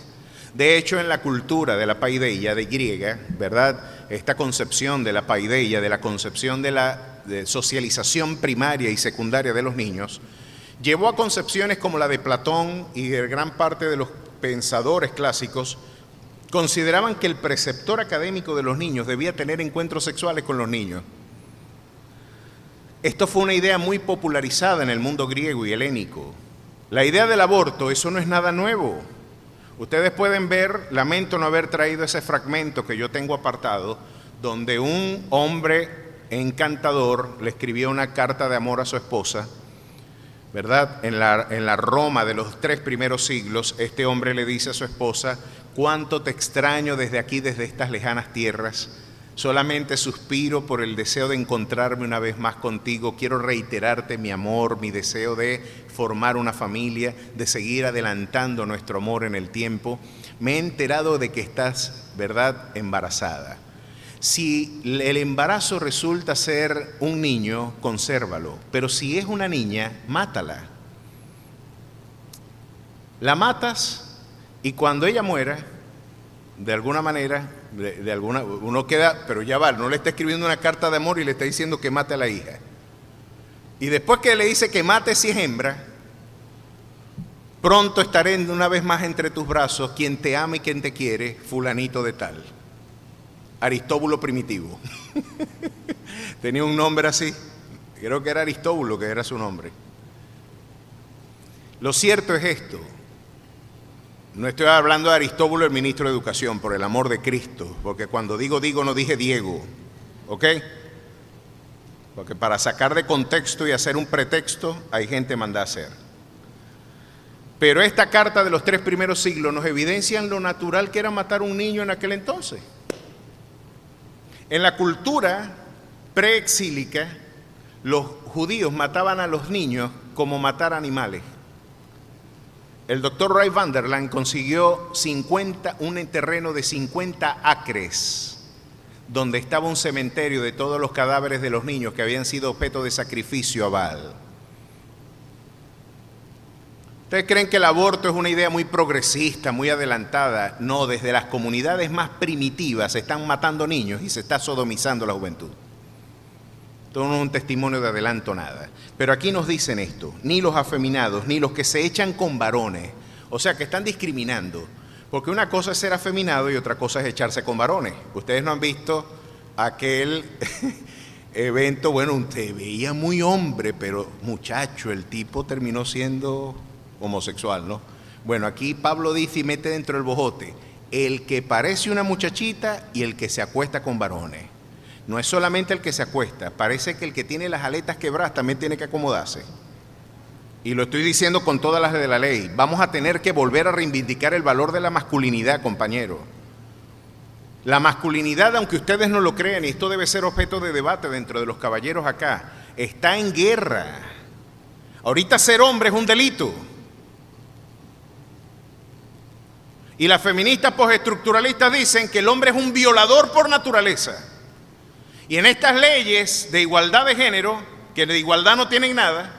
De hecho, en la cultura de la paideia de griega, ¿verdad? Esta concepción de la paideia, de la concepción de la socialización primaria y secundaria de los niños, llevó a concepciones como la de Platón y de gran parte de los pensadores clásicos. Consideraban que el preceptor académico de los niños debía tener encuentros sexuales con los niños. Esto fue una idea muy popularizada en el mundo griego y helénico. La idea del aborto, eso no es nada nuevo. Ustedes pueden ver, lamento no haber traído ese fragmento que yo tengo apartado, donde un hombre encantador le escribió una carta de amor a su esposa, ¿verdad? En la Roma de los 3 primeros siglos, este hombre le dice a su esposa: cuánto te extraño desde aquí, desde estas lejanas tierras. Solamente suspiro por el deseo de encontrarme una vez más contigo. Quiero reiterarte mi amor, mi deseo de formar una familia, de seguir adelantando nuestro amor en el tiempo. Me he enterado de que estás, ¿verdad?, embarazada. Si el embarazo resulta ser un niño, consérvalo. Pero si es una niña, mátala. La matas y cuando ella muera, de alguna manera, uno queda, pero ya va, no le está escribiendo una carta de amor y le está diciendo que mate a la hija. Y después que le dice que mate si es hembra, pronto estaré una vez más entre tus brazos, quien te ama y quien te quiere, fulanito de tal. Aristóbulo primitivo. Tenía un nombre así. Creo que era Aristóbulo, que era su nombre. Lo cierto es esto. No estoy hablando de Aristóbulo, el ministro de Educación, por el amor de Cristo, porque cuando digo, no dije Diego, ¿ok? Porque para sacar de contexto y hacer un pretexto, hay gente mandada a hacer. Pero esta carta de los 3 primeros siglos nos evidencian lo natural que era matar a un niño en aquel entonces. En la cultura preexílica, los judíos mataban a los niños como matar animales. El doctor Ray Vanderland consiguió un terreno de 50 acres, donde estaba un cementerio de todos los cadáveres de los niños que habían sido objeto de sacrificio a Baal. ¿Ustedes creen que el aborto es una idea muy progresista, muy adelantada? No, desde las comunidades más primitivas se están matando niños y se está sodomizando la juventud. Esto no es un testimonio de adelanto nada. Pero aquí nos dicen esto: ni los afeminados, ni los que se echan con varones. O sea, que están discriminando. Porque una cosa es ser afeminado y otra cosa es echarse con varones. Ustedes no han visto aquel evento, bueno, usted veía muy hombre, pero muchacho, el tipo terminó siendo homosexual, ¿no? Bueno, aquí Pablo dice y mete dentro del bojote: el que parece una muchachita y el que se acuesta con varones. No es solamente el que se acuesta, parece que el que tiene las aletas quebradas también tiene que acomodarse. Y lo estoy diciendo con todas las de la ley. Vamos a tener que volver a reivindicar el valor de la masculinidad, compañero. La masculinidad, aunque ustedes no lo crean, y esto debe ser objeto de debate dentro de los caballeros acá, está en guerra. Ahorita ser hombre es un delito. Y las feministas postestructuralistas dicen que el hombre es un violador por naturaleza. Y en estas leyes de igualdad de género, que de igualdad no tienen nada,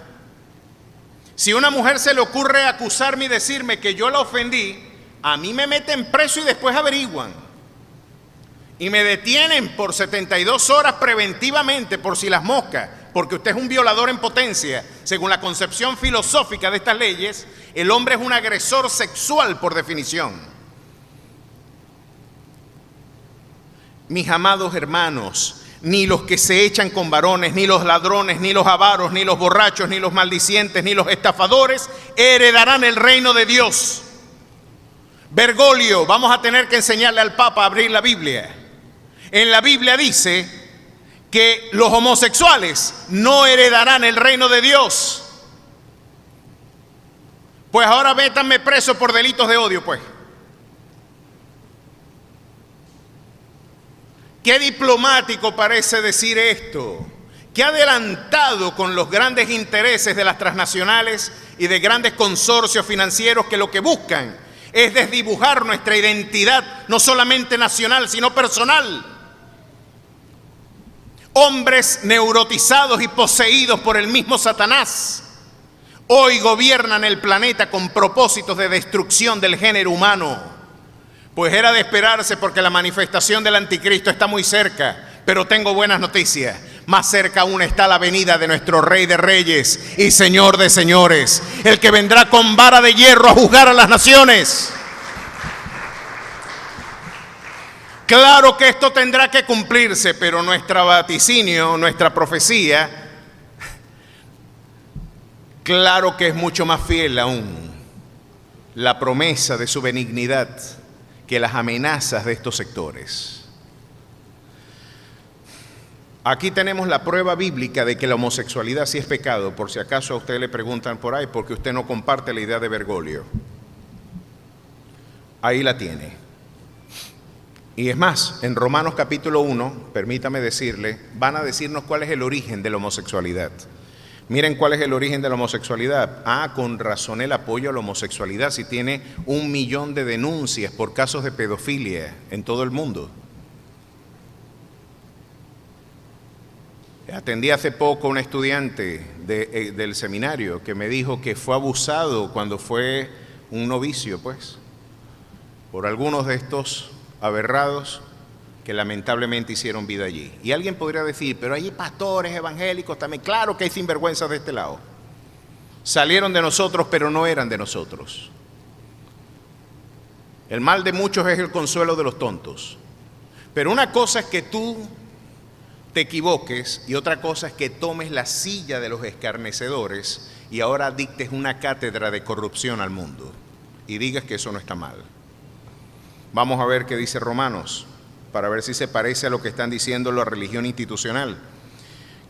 si a una mujer se le ocurre acusarme y decirme que yo la ofendí, a mí me meten preso y después averiguan. y me detienen por 72 horas preventivamente por si las moscas, porque usted es un violador en potencia, según la concepción filosófica de estas leyes, el hombre es un agresor sexual por definición. Mis amados hermanos, ni los que se echan con varones, ni los ladrones, ni los avaros, ni los borrachos, ni los maldicientes, ni los estafadores heredarán el reino de Dios. Bergoglio, vamos a tener que enseñarle al Papa a abrir la Biblia. En la Biblia dice que los homosexuales no heredarán el reino de Dios. Pues ahora métanme preso por delitos de odio, pues. Qué diplomático parece decir esto. Qué adelantado con los grandes intereses de las transnacionales y de grandes consorcios financieros que lo que buscan es desdibujar nuestra identidad, no solamente nacional, sino personal. Hombres neurotizados y poseídos por el mismo Satanás hoy gobiernan el planeta con propósitos de destrucción del género humano. Pues era de esperarse, porque la manifestación del anticristo está muy cerca. Pero tengo buenas noticias. Más cerca aún está la venida de nuestro Rey de Reyes y Señor de Señores, el que vendrá con vara de hierro a juzgar a las naciones. Claro que esto tendrá que cumplirse, pero nuestro vaticinio, nuestra profecía, claro que es mucho más fiel aún la promesa de su benignidad que las amenazas de estos sectores. Aquí tenemos la prueba bíblica de que la homosexualidad sí es pecado, por si acaso a usted le preguntan por ahí, porque usted no comparte la idea de Bergoglio. Ahí la tiene. Y es más, en Romanos capítulo 1, permítame decirle, van a decirnos cuál es el origen de la homosexualidad. Miren cuál es el origen de la homosexualidad. Con razón el apoyo a la homosexualidad, si tiene 1 millón de denuncias por casos de pedofilia en todo el mundo. Atendí hace poco a un estudiante del seminario que me dijo que fue abusado cuando fue un novicio, pues, por algunos de estos aberrados que lamentablemente hicieron vida allí. Y alguien podría decir, pero hay pastores evangélicos también. Claro que hay sinvergüenzas de este lado. Salieron de nosotros, pero no eran de nosotros. El mal de muchos es el consuelo de los tontos. Pero una cosa es que tú te equivoques y otra cosa es que tomes la silla de los escarnecedores y ahora dictes una cátedra de corrupción al mundo y digas que eso no está mal. Vamos a ver qué dice Romanos, para ver si se parece a lo que están diciendo la religión institucional.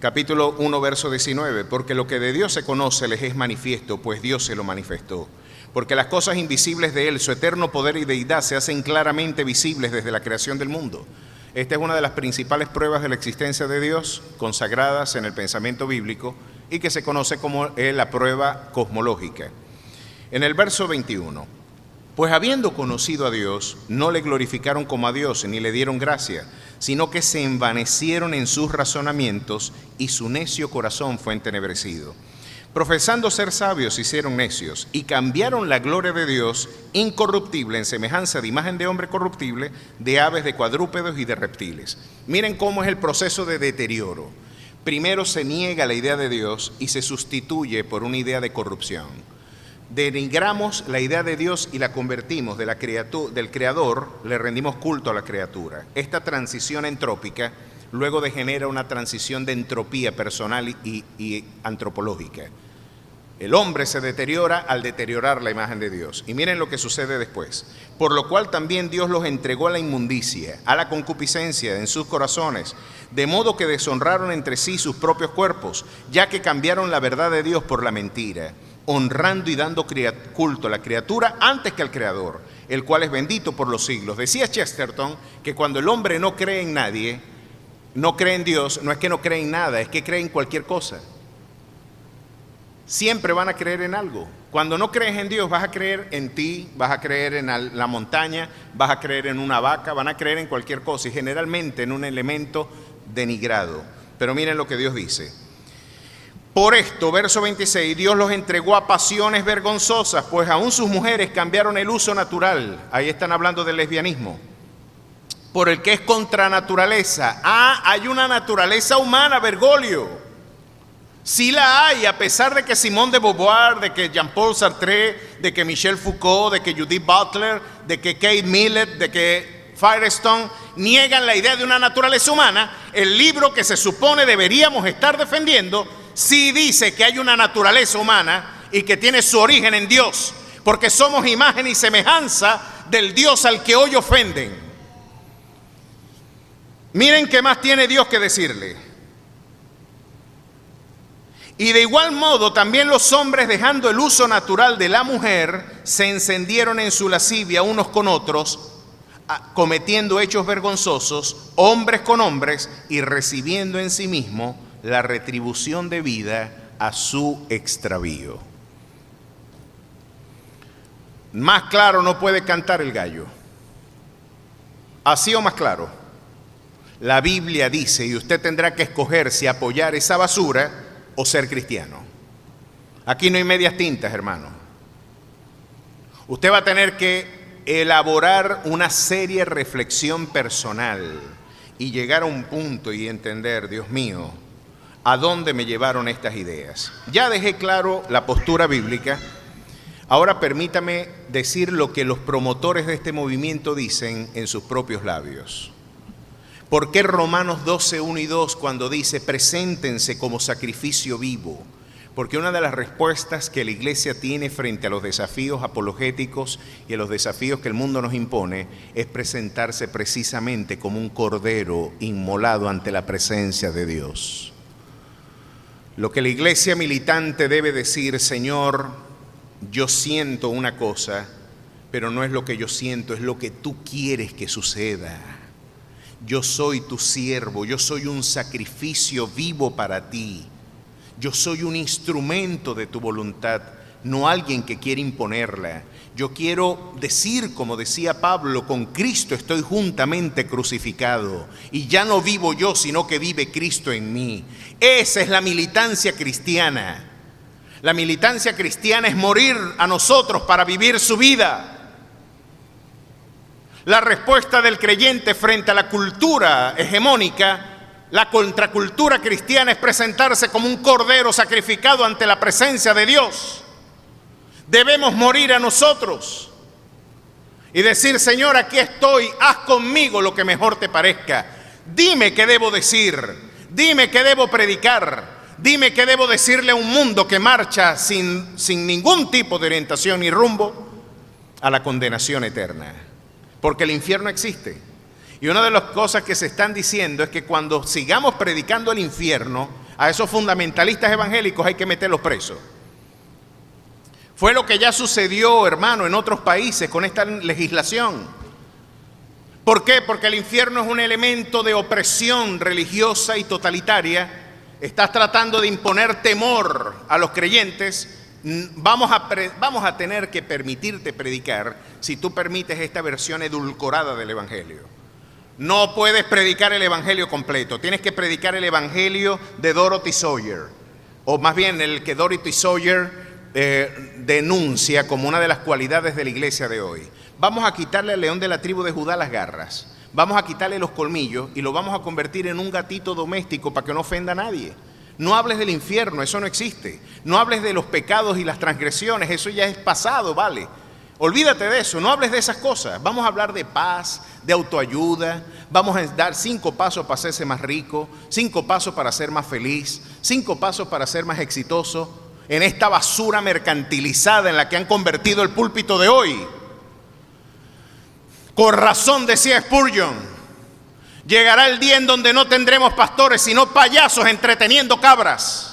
Capítulo 1, verso 19. Porque lo que de Dios se conoce les es manifiesto, pues Dios se lo manifestó. Porque las cosas invisibles de Él, su eterno poder y deidad, se hacen claramente visibles desde la creación del mundo. Esta es una de las principales pruebas de la existencia de Dios, consagradas en el pensamiento bíblico, y que se conoce como la prueba cosmológica. En el verso 21. Pues habiendo conocido a Dios, no le glorificaron como a Dios, ni le dieron gracia, sino que se envanecieron en sus razonamientos, y su necio corazón fue entenebrecido. Profesando ser sabios, se hicieron necios, y cambiaron la gloria de Dios, incorruptible, en semejanza de imagen de hombre corruptible, de aves, de cuadrúpedos y de reptiles. Miren cómo es el proceso de deterioro. Primero se niega la idea de Dios y se sustituye por una idea de corrupción. Denigramos la idea de Dios y la convertimos del creador, le rendimos culto a la criatura. Esta transición entrópica luego degenera una transición de entropía personal y antropológica. El hombre se deteriora al deteriorar la imagen de Dios. Y miren lo que sucede después. Por lo cual también Dios los entregó a la inmundicia, a la concupiscencia en sus corazones, de modo que deshonraron entre sí sus propios cuerpos, ya que cambiaron la verdad de Dios por la mentira, honrando y dando culto a la criatura antes que al Creador, el cual es bendito por los siglos. Decía Chesterton que cuando el hombre no cree en nadie, no cree en Dios, no es que no cree en nada, es que cree en cualquier cosa. Siempre van a creer en algo. Cuando no crees en Dios, vas a creer en ti, vas a creer en la montaña, vas a creer en una vaca, van a creer en cualquier cosa y generalmente en un elemento denigrado. Pero miren lo que Dios dice. Por esto, verso 26, Dios los entregó a pasiones vergonzosas, pues aún sus mujeres cambiaron el uso natural. Ahí están hablando del lesbianismo. por el que es contra naturaleza. Hay una naturaleza humana, Bergoglio. Sí la hay, a pesar de que Simone de Beauvoir, de que Jean-Paul Sartre, de que Michel Foucault, de que Judith Butler, de que Kate Millett, de que Firestone niegan la idea de una naturaleza humana. El libro que se supone deberíamos estar defendiendo sí dice que hay una naturaleza humana y que tiene su origen en Dios, porque somos imagen y semejanza del Dios al que hoy ofenden. Miren qué más tiene Dios que decirle. Y de igual modo también los hombres, dejando el uso natural de la mujer, se encendieron en su lascivia unos con otros, cometiendo hechos vergonzosos, hombres con hombres, y recibiendo en sí mismo la retribución debida a su extravío. Más claro no puede cantar el gallo. Así o más claro. La Biblia dice, y usted tendrá que escoger si apoyar esa basura o ser cristiano. Aquí no hay medias tintas, hermano. Usted va a tener que elaborar una seria reflexión personal y llegar a un punto y entender, Dios mío, ¿a dónde me llevaron estas ideas? Ya dejé claro la postura bíblica. Ahora permítame decir lo que los promotores de este movimiento dicen en sus propios labios. ¿Por qué Romanos 12, 1 y 2 cuando dice preséntense como sacrificio vivo? Porque una de las respuestas que la iglesia tiene frente a los desafíos apologéticos y a los desafíos que el mundo nos impone es presentarse precisamente como un cordero inmolado ante la presencia de Dios. Lo que la iglesia militante debe decir, Señor, yo siento una cosa, pero no es lo que yo siento, es lo que tú quieres que suceda. Yo soy tu siervo, yo soy un sacrificio vivo para ti. Yo soy un instrumento de tu voluntad, no alguien que quiere imponerla. Yo quiero decir, como decía Pablo, con Cristo estoy juntamente crucificado y ya no vivo yo, sino que vive Cristo en mí. Esa es la militancia cristiana. La militancia cristiana es morir a nosotros para vivir su vida. La respuesta del creyente frente a la cultura hegemónica, la contracultura cristiana, es presentarse como un cordero sacrificado ante la presencia de Dios. Debemos morir a nosotros y decir, Señor, aquí estoy, haz conmigo lo que mejor te parezca. Dime qué debo decir, dime qué debo predicar, dime qué debo decirle a un mundo que marcha sin ningún tipo de orientación ni rumbo a la condenación eterna. Porque el infierno existe. Y una de las cosas que se están diciendo es que cuando sigamos predicando el infierno, a esos fundamentalistas evangélicos hay que meterlos presos. Fue lo que ya sucedió, hermano, en otros países con esta legislación. ¿Por qué? Porque el infierno es un elemento de opresión religiosa y totalitaria. Estás tratando de imponer temor a los creyentes. Vamos a tener que permitirte predicar si tú permites esta versión edulcorada del Evangelio. No puedes predicar el Evangelio completo. Tienes que predicar el Evangelio de Dorothy Sawyer, o más bien el que Dorothy Sawyer denuncia como una de las cualidades de la iglesia de hoy. Vamos a quitarle al león de la tribu de Judá las garras. Vamos a quitarle los colmillos y lo vamos a convertir en un gatito doméstico para que no ofenda a nadie. No hables del infierno, eso no existe. No hables de los pecados y las transgresiones, eso ya es pasado, ¿vale? Olvídate de eso, no hables de esas cosas. Vamos a hablar de paz, de autoayuda. Vamos a dar 5 pasos para hacerse más rico, 5 pasos para ser más feliz, 5 pasos para ser más exitoso en esta basura mercantilizada en la que han convertido el púlpito de hoy. Con razón decía Spurgeon, llegará el día en donde no tendremos pastores, sino payasos entreteniendo cabras.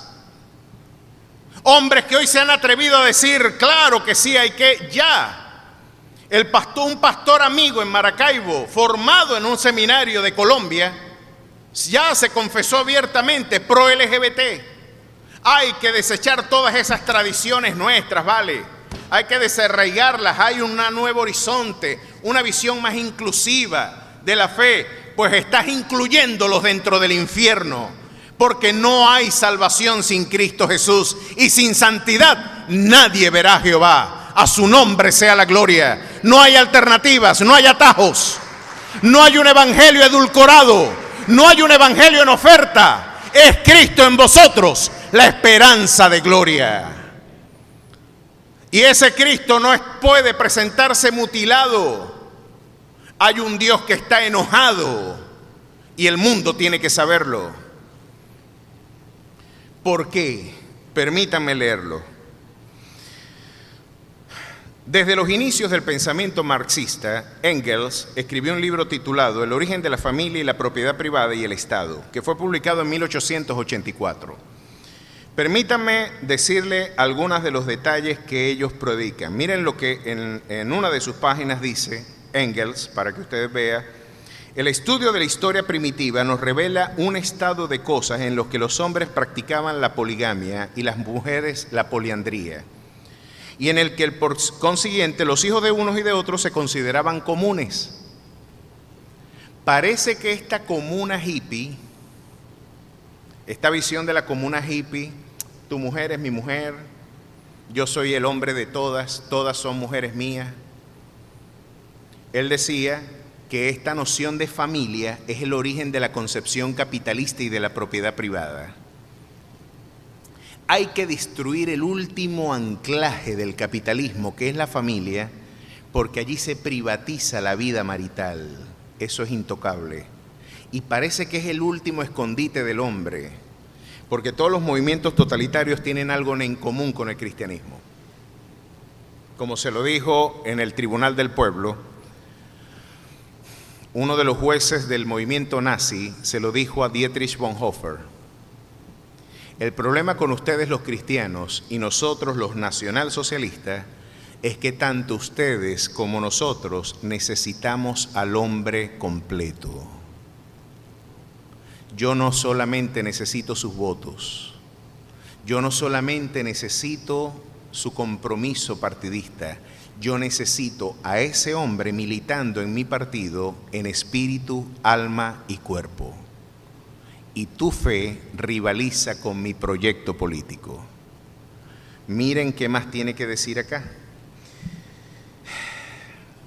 Hombres que hoy se han atrevido a decir, claro que sí, hay que, ya. Un pastor amigo en Maracaibo, formado en un seminario de Colombia, ya se confesó abiertamente pro LGBT. Hay que desechar todas esas tradiciones nuestras, ¿vale? Hay que desarraigarlas, hay un nuevo horizonte, una visión más inclusiva de la fe. Pues estás incluyéndolos dentro del infierno, porque no hay salvación sin Cristo Jesús, y sin santidad nadie verá a Jehová. A su nombre sea la gloria. No hay alternativas, no hay atajos. No hay un evangelio edulcorado, no hay un evangelio en oferta. Es Cristo en vosotros, la esperanza de gloria. Y ese Cristo no puede presentarse mutilado. Hay un Dios que está enojado y el mundo tiene que saberlo. ¿Por qué? Permítanme leerlo. Desde los inicios del pensamiento marxista, Engels escribió un libro titulado El origen de la familia y la propiedad privada y el Estado, que fue publicado en 1884. Permítanme decirle algunos de los detalles que ellos predican. Miren lo que en una de sus páginas dice Engels, para que ustedes vean. El estudio de la historia primitiva nos revela un estado de cosas en los que los hombres practicaban la poligamia y las mujeres la poliandría, y en el que por consiguiente los hijos de unos y de otros se consideraban comunes. Parece que esta comuna hippie, esta visión de la comuna hippie, tu mujer es mi mujer, yo soy el hombre de todas, todas son mujeres mías. Él decía que esta noción de familia es el origen de la concepción capitalista y de la propiedad privada. Hay que destruir el último anclaje del capitalismo, que es la familia, porque allí se privatiza la vida marital. Eso es intocable. Y parece que es el último escondite del hombre, porque todos los movimientos totalitarios tienen algo en común con el cristianismo. Como se lo dijo en el Tribunal del Pueblo, uno de los jueces del movimiento nazi se lo dijo a Dietrich Bonhoeffer: el problema con ustedes los cristianos y nosotros los nacionalsocialistas es que tanto ustedes como nosotros necesitamos al hombre completo. Yo no solamente necesito sus votos, yo no solamente necesito su compromiso partidista, yo necesito a ese hombre militando en mi partido en espíritu, alma y cuerpo. Y tu fe rivaliza con mi proyecto político. Miren qué más tiene que decir acá.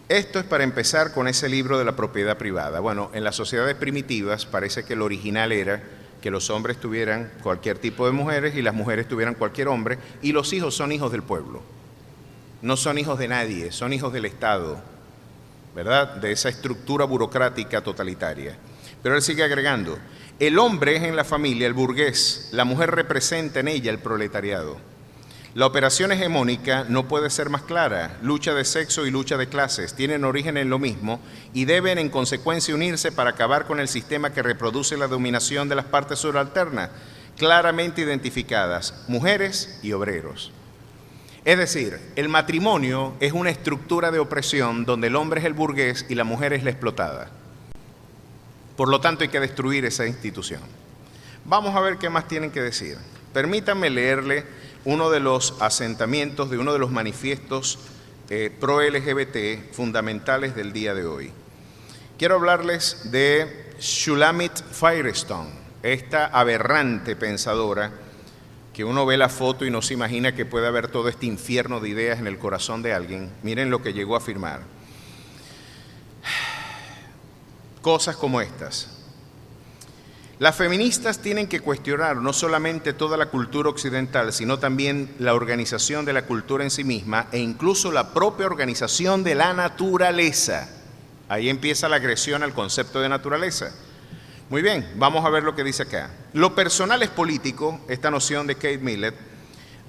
Esto es para empezar con ese libro de la propiedad privada. Bueno, en las sociedades primitivas parece que el original era que los hombres tuvieran cualquier tipo de mujeres y las mujeres tuvieran cualquier hombre, y los hijos son hijos del pueblo. No son hijos de nadie, son hijos del Estado, ¿verdad? De esa estructura burocrática totalitaria. Pero él sigue agregando: el hombre es en la familia el burgués, la mujer representa en ella el proletariado. La operación hegemónica no puede ser más clara. Lucha de sexo y lucha de clases tienen origen en lo mismo y deben en consecuencia unirse para acabar con el sistema que reproduce la dominación de las partes subalternas, claramente identificadas, mujeres y obreros. Es decir, el matrimonio es una estructura de opresión donde el hombre es el burgués y la mujer es la explotada. Por lo tanto, hay que destruir esa institución. Vamos a ver qué más tienen que decir. Permítanme leerle uno de los asentamientos de uno de los manifiestos pro-LGBT fundamentales del día de hoy. Quiero hablarles de Shulamit Firestone, esta aberrante pensadora que uno ve la foto y no se imagina que puede haber todo este infierno de ideas en el corazón de alguien. Miren lo que llegó a afirmar. Cosas como estas. Las feministas tienen que cuestionar no solamente toda la cultura occidental, sino también la organización de la cultura en sí misma e incluso la propia organización de la naturaleza. Ahí empieza la agresión al concepto de naturaleza. Muy bien, vamos a ver lo que dice acá. Lo personal es político, esta noción de Kate Millett,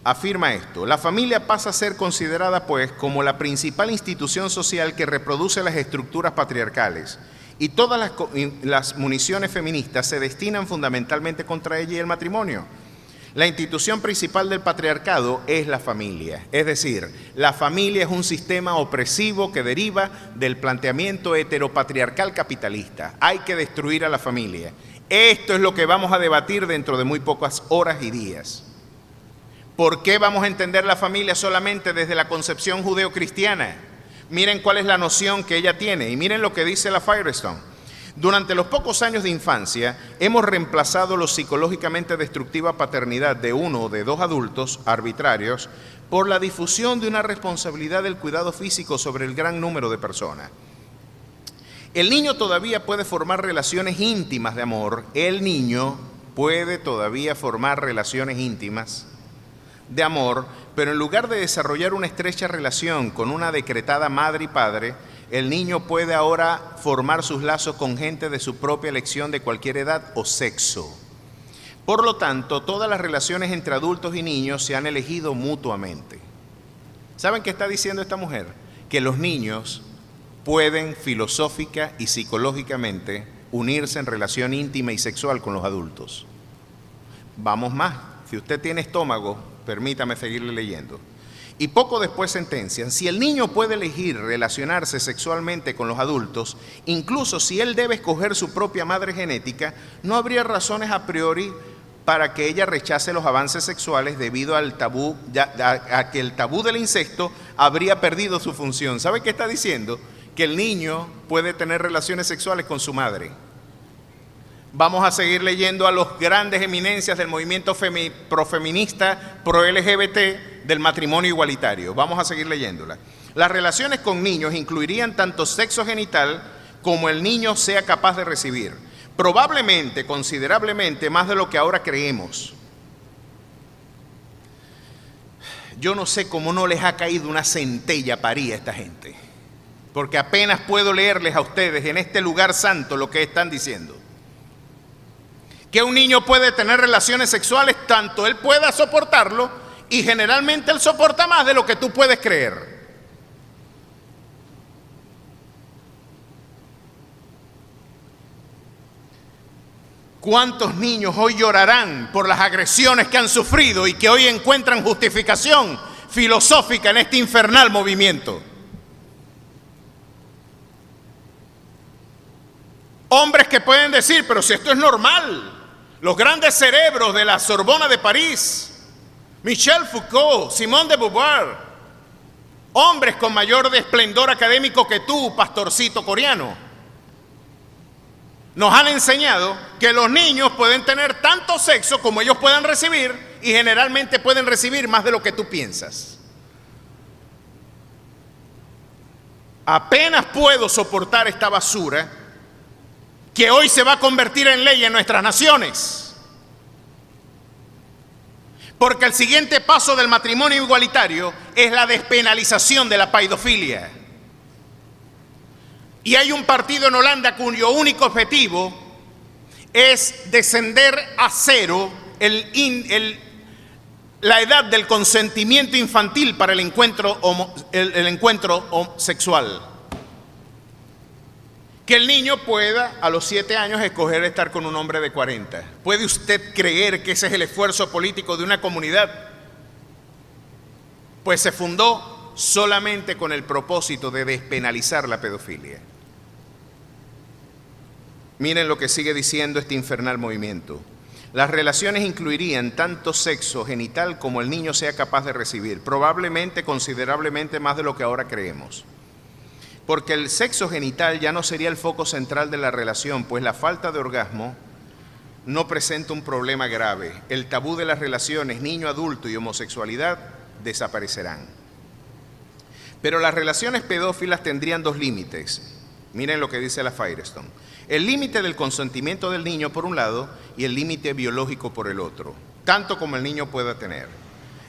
afirma esto: la familia pasa a ser considerada pues como la principal institución social que reproduce las estructuras patriarcales. Y todas las municiones feministas se destinan fundamentalmente contra ella y el matrimonio. La institución principal del patriarcado es la familia. Es decir, la familia es un sistema opresivo que deriva del planteamiento heteropatriarcal capitalista. Hay que destruir a la familia. Esto es lo que vamos a debatir dentro de muy pocas horas y días. ¿Por qué vamos a entender la familia solamente desde la concepción judeocristiana? Miren cuál es la noción que ella tiene y miren lo que dice la Firestone. Durante los pocos años de infancia hemos reemplazado la psicológicamente destructiva paternidad de uno o de dos adultos arbitrarios por la difusión de una responsabilidad del cuidado físico sobre el gran número de personas. El niño todavía puede formar relaciones íntimas de amor. El niño puede todavía formar relaciones íntimas de amor, pero en lugar de desarrollar una estrecha relación con una decretada madre y padre, el niño puede ahora formar sus lazos con gente de su propia elección de cualquier edad o sexo. Por lo tanto, todas las relaciones entre adultos y niños se han elegido mutuamente. ¿Saben qué está diciendo esta mujer? Que los niños pueden filosófica y psicológicamente unirse en relación íntima y sexual con los adultos. Vamos más, si usted tiene estómago, permítame seguirle leyendo. Y poco después sentencian, si el niño puede elegir relacionarse sexualmente con los adultos, incluso si él debe escoger su propia madre genética, no habría razones a priori para que ella rechace los avances sexuales debido al tabú, a que el tabú del incesto habría perdido su función. ¿Sabe qué está diciendo? Que el niño puede tener relaciones sexuales con su madre. Vamos a seguir leyendo a los grandes eminencias del movimiento profeminista, pro-LGBT, del matrimonio igualitario. Vamos a seguir leyéndola. Las relaciones con niños incluirían tanto sexo genital como el niño sea capaz de recibir. Probablemente, considerablemente, más de lo que ahora creemos. Yo no sé cómo no les ha caído una centella paría a esta gente, porque apenas puedo leerles a ustedes en este lugar santo lo que están diciendo. Que un niño puede tener relaciones sexuales tanto él pueda soportarlo, y generalmente él soporta más de lo que tú puedes creer. ¿Cuántos niños hoy llorarán por las agresiones que han sufrido y que hoy encuentran justificación filosófica en este infernal movimiento? Hombres que pueden decir, pero si esto es normal. Los grandes cerebros de la Sorbona de París, Michel Foucault, Simone de Beauvoir, hombres con mayor esplendor académico que tú, pastorcito coreano, nos han enseñado que los niños pueden tener tanto sexo como ellos puedan recibir, y generalmente pueden recibir más de lo que tú piensas. Apenas puedo soportar esta basura que hoy se va a convertir en ley en nuestras naciones. Porque el siguiente paso del matrimonio igualitario es la despenalización de la pedofilia. Y hay un partido en Holanda cuyo único objetivo es descender a cero la edad del consentimiento infantil para el encuentro sexual. Que el niño pueda a los 7 años escoger estar con un hombre de 40. ¿Puede usted creer que ese es el esfuerzo político de una comunidad? Pues se fundó solamente con el propósito de despenalizar la pedofilia. Miren lo que sigue diciendo este infernal movimiento. Las relaciones incluirían tanto sexo genital como el niño sea capaz de recibir, probablemente considerablemente más de lo que ahora creemos. Porque el sexo genital ya no sería el foco central de la relación, pues la falta de orgasmo no presenta un problema grave. El tabú de las relaciones niño-adulto y homosexualidad desaparecerán. Pero las relaciones pedófilas tendrían 2 límites. Miren lo que dice la Firestone. El límite del consentimiento del niño por un lado y el límite biológico por el otro, tanto como el niño pueda tener.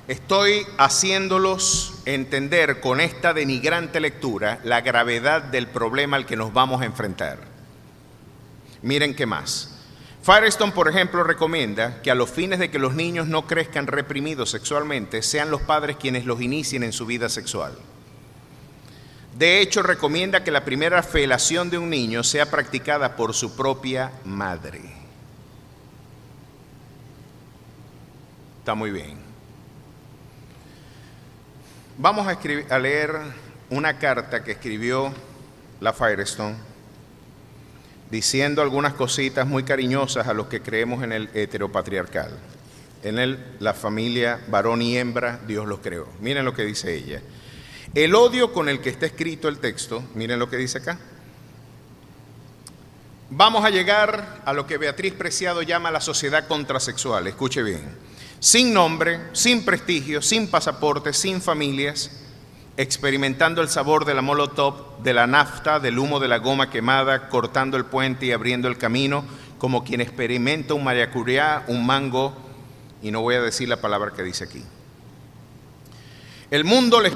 Estoy haciéndolos entender con esta denigrante lectura la gravedad del problema al que nos vamos a enfrentar. Miren qué más. Firestone, por ejemplo, recomienda que a los fines de que los niños no crezcan reprimidos sexualmente, sean los padres quienes los inicien en su vida sexual. De hecho, recomienda que la primera felación de un niño sea practicada por su propia madre. Está muy bien. Vamos a leer una carta que escribió la Firestone diciendo algunas cositas muy cariñosas a los que creemos en el heteropatriarcal. En la familia varón y hembra, Dios los creó. Miren lo que dice ella. El odio con el que está escrito el texto, miren lo que dice acá. Vamos a llegar a lo que Beatriz Preciado llama la sociedad contrasexual. Escuche bien. Sin nombre, sin prestigio, sin pasaporte, sin familias, experimentando el sabor de la molotov, de la nafta, del humo de la goma quemada, cortando el puente y abriendo el camino, como quien experimenta un maracuyá, un mango, y no voy a decir la palabra que dice aquí. El mundo le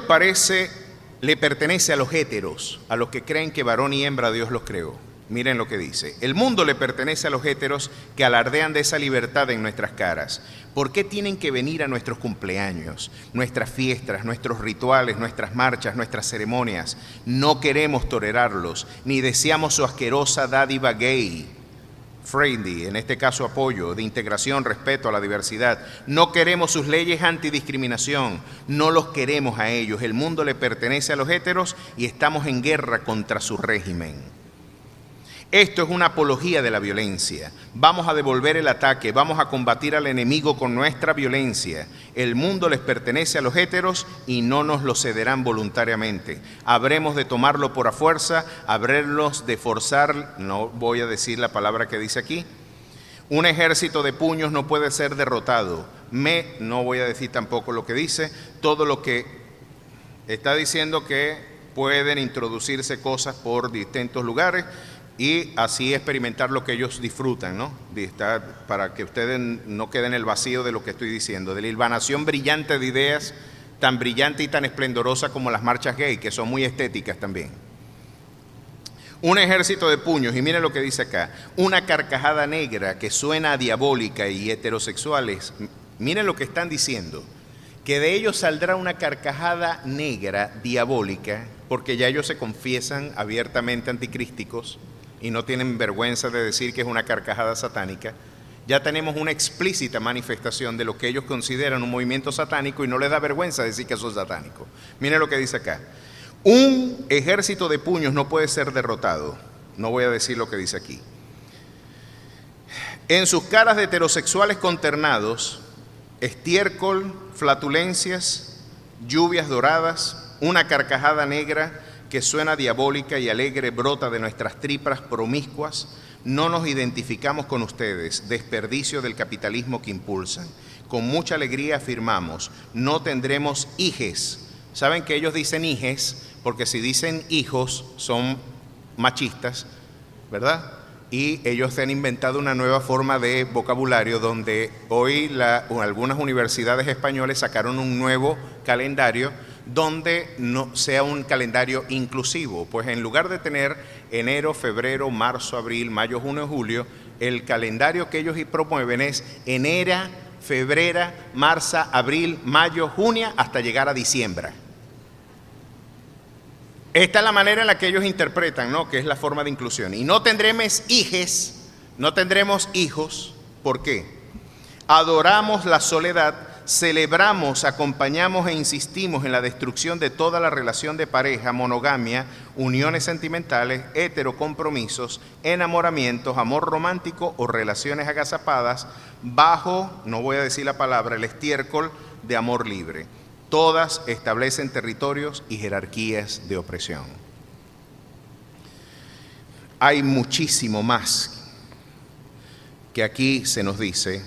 pertenece a los héteros, a los que creen que varón y hembra Dios los creó. Miren lo que dice. El mundo le pertenece a los héteros que alardean de esa libertad en nuestras caras. ¿Por qué tienen que venir a nuestros cumpleaños, nuestras fiestas, nuestros rituales, nuestras marchas, nuestras ceremonias? No queremos tolerarlos, ni deseamos su asquerosa dádiva gay, friendly, en este caso apoyo, de integración, respeto a la diversidad. No queremos sus leyes antidiscriminación, no los queremos a ellos. El mundo le pertenece a los héteros y estamos en guerra contra su régimen. Esto es una apología de la violencia. Vamos a devolver el ataque, vamos a combatir al enemigo con nuestra violencia. El mundo les pertenece a los héteros y no nos lo cederán voluntariamente. Habremos de tomarlo por a fuerza, habremos de forzar, no voy a decir la palabra que dice aquí. Un ejército de puños no puede ser derrotado. No voy a decir tampoco lo que dice, todo lo que está diciendo que pueden introducirse cosas por distintos lugares y así experimentar lo que ellos disfrutan, ¿no? Para que ustedes no queden en el vacío de lo que estoy diciendo, de la hilvanación brillante de ideas, tan brillante y tan esplendorosa como las marchas gay, que son muy estéticas también. Un ejército de puños, y miren lo que dice acá, una carcajada negra que suena a diabólica y heterosexuales. Miren lo que están diciendo, que de ellos saldrá una carcajada negra diabólica, porque ya ellos se confiesan abiertamente anticrísticos, y no tienen vergüenza de decir que es una carcajada satánica. Ya tenemos una explícita manifestación de lo que ellos consideran un movimiento satánico y no les da vergüenza decir que eso es satánico. Miren lo que dice acá. Un ejército de puños no puede ser derrotado. No voy a decir lo que dice aquí. En sus caras de heterosexuales conternados, estiércol, flatulencias, lluvias doradas, una carcajada negra que suena diabólica y alegre brota de nuestras tripas promiscuas. No nos identificamos con ustedes, desperdicio del capitalismo que impulsan. Con mucha alegría afirmamos, no tendremos hijes. ¿Saben que ellos dicen hijes? Porque si dicen hijos son machistas, ¿verdad? Y ellos se han inventado una nueva forma de vocabulario donde hoy algunas universidades españolas sacaron un nuevo calendario donde no sea un calendario inclusivo, pues en lugar de tener enero, febrero, marzo, abril, mayo, junio, julio, el calendario que ellos promueven es enero, febrero, marzo, abril, mayo, junio, hasta llegar a diciembre. Esta es la manera en la que ellos interpretan, ¿no? Que es la forma de inclusión. Y no tendremos hijes, no tendremos hijos. ¿Por qué? Adoramos la soledad, celebramos, acompañamos e insistimos en la destrucción de toda la relación de pareja, monogamia, uniones sentimentales, heterocompromisos, enamoramientos, amor romántico o relaciones agazapadas bajo, no voy a decir la palabra, el estiércol de amor libre. Todas establecen territorios y jerarquías de opresión. Hay muchísimo más que aquí se nos dice,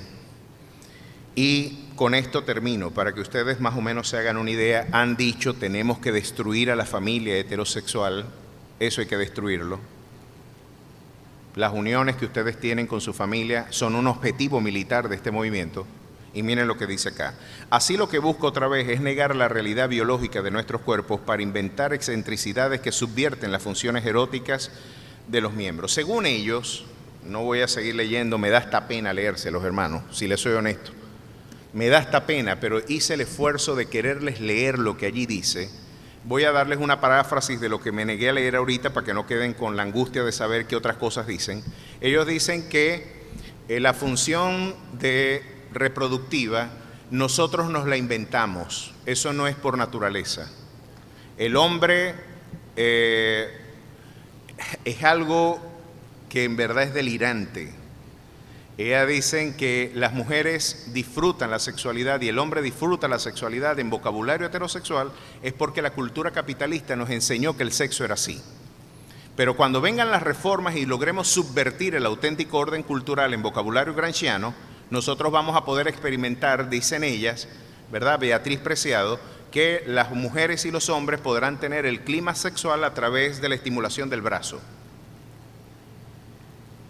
y con esto termino, para que ustedes más o menos se hagan una idea. Han dicho, tenemos que destruir a la familia heterosexual, eso hay que destruirlo. Las uniones que ustedes tienen con su familia son un objetivo militar de este movimiento. Y miren lo que dice acá. Así lo que busca otra vez es negar la realidad biológica de nuestros cuerpos para inventar excentricidades que subvierten las funciones eróticas de los miembros. Según ellos, no voy a seguir leyendo, me da hasta pena leérselos, hermanos, si les soy honesto. Me da hasta pena, pero hice el esfuerzo de quererles leer lo que allí dice. Voy a darles una paráfrasis de lo que me negué a leer ahorita para que no queden con la angustia de saber qué otras cosas dicen. Ellos dicen que la función reproductiva nosotros nos la inventamos, eso no es por naturaleza. El hombre es algo que en verdad es delirante. Ellas dicen que las mujeres disfrutan la sexualidad y el hombre disfruta la sexualidad en vocabulario heterosexual, es porque la cultura capitalista nos enseñó que el sexo era así. Pero cuando vengan las reformas y logremos subvertir el auténtico orden cultural en vocabulario gramsciano, nosotros vamos a poder experimentar, dicen ellas, ¿verdad? Beatriz Preciado, que las mujeres y los hombres podrán tener el clima sexual a través de la estimulación del brazo.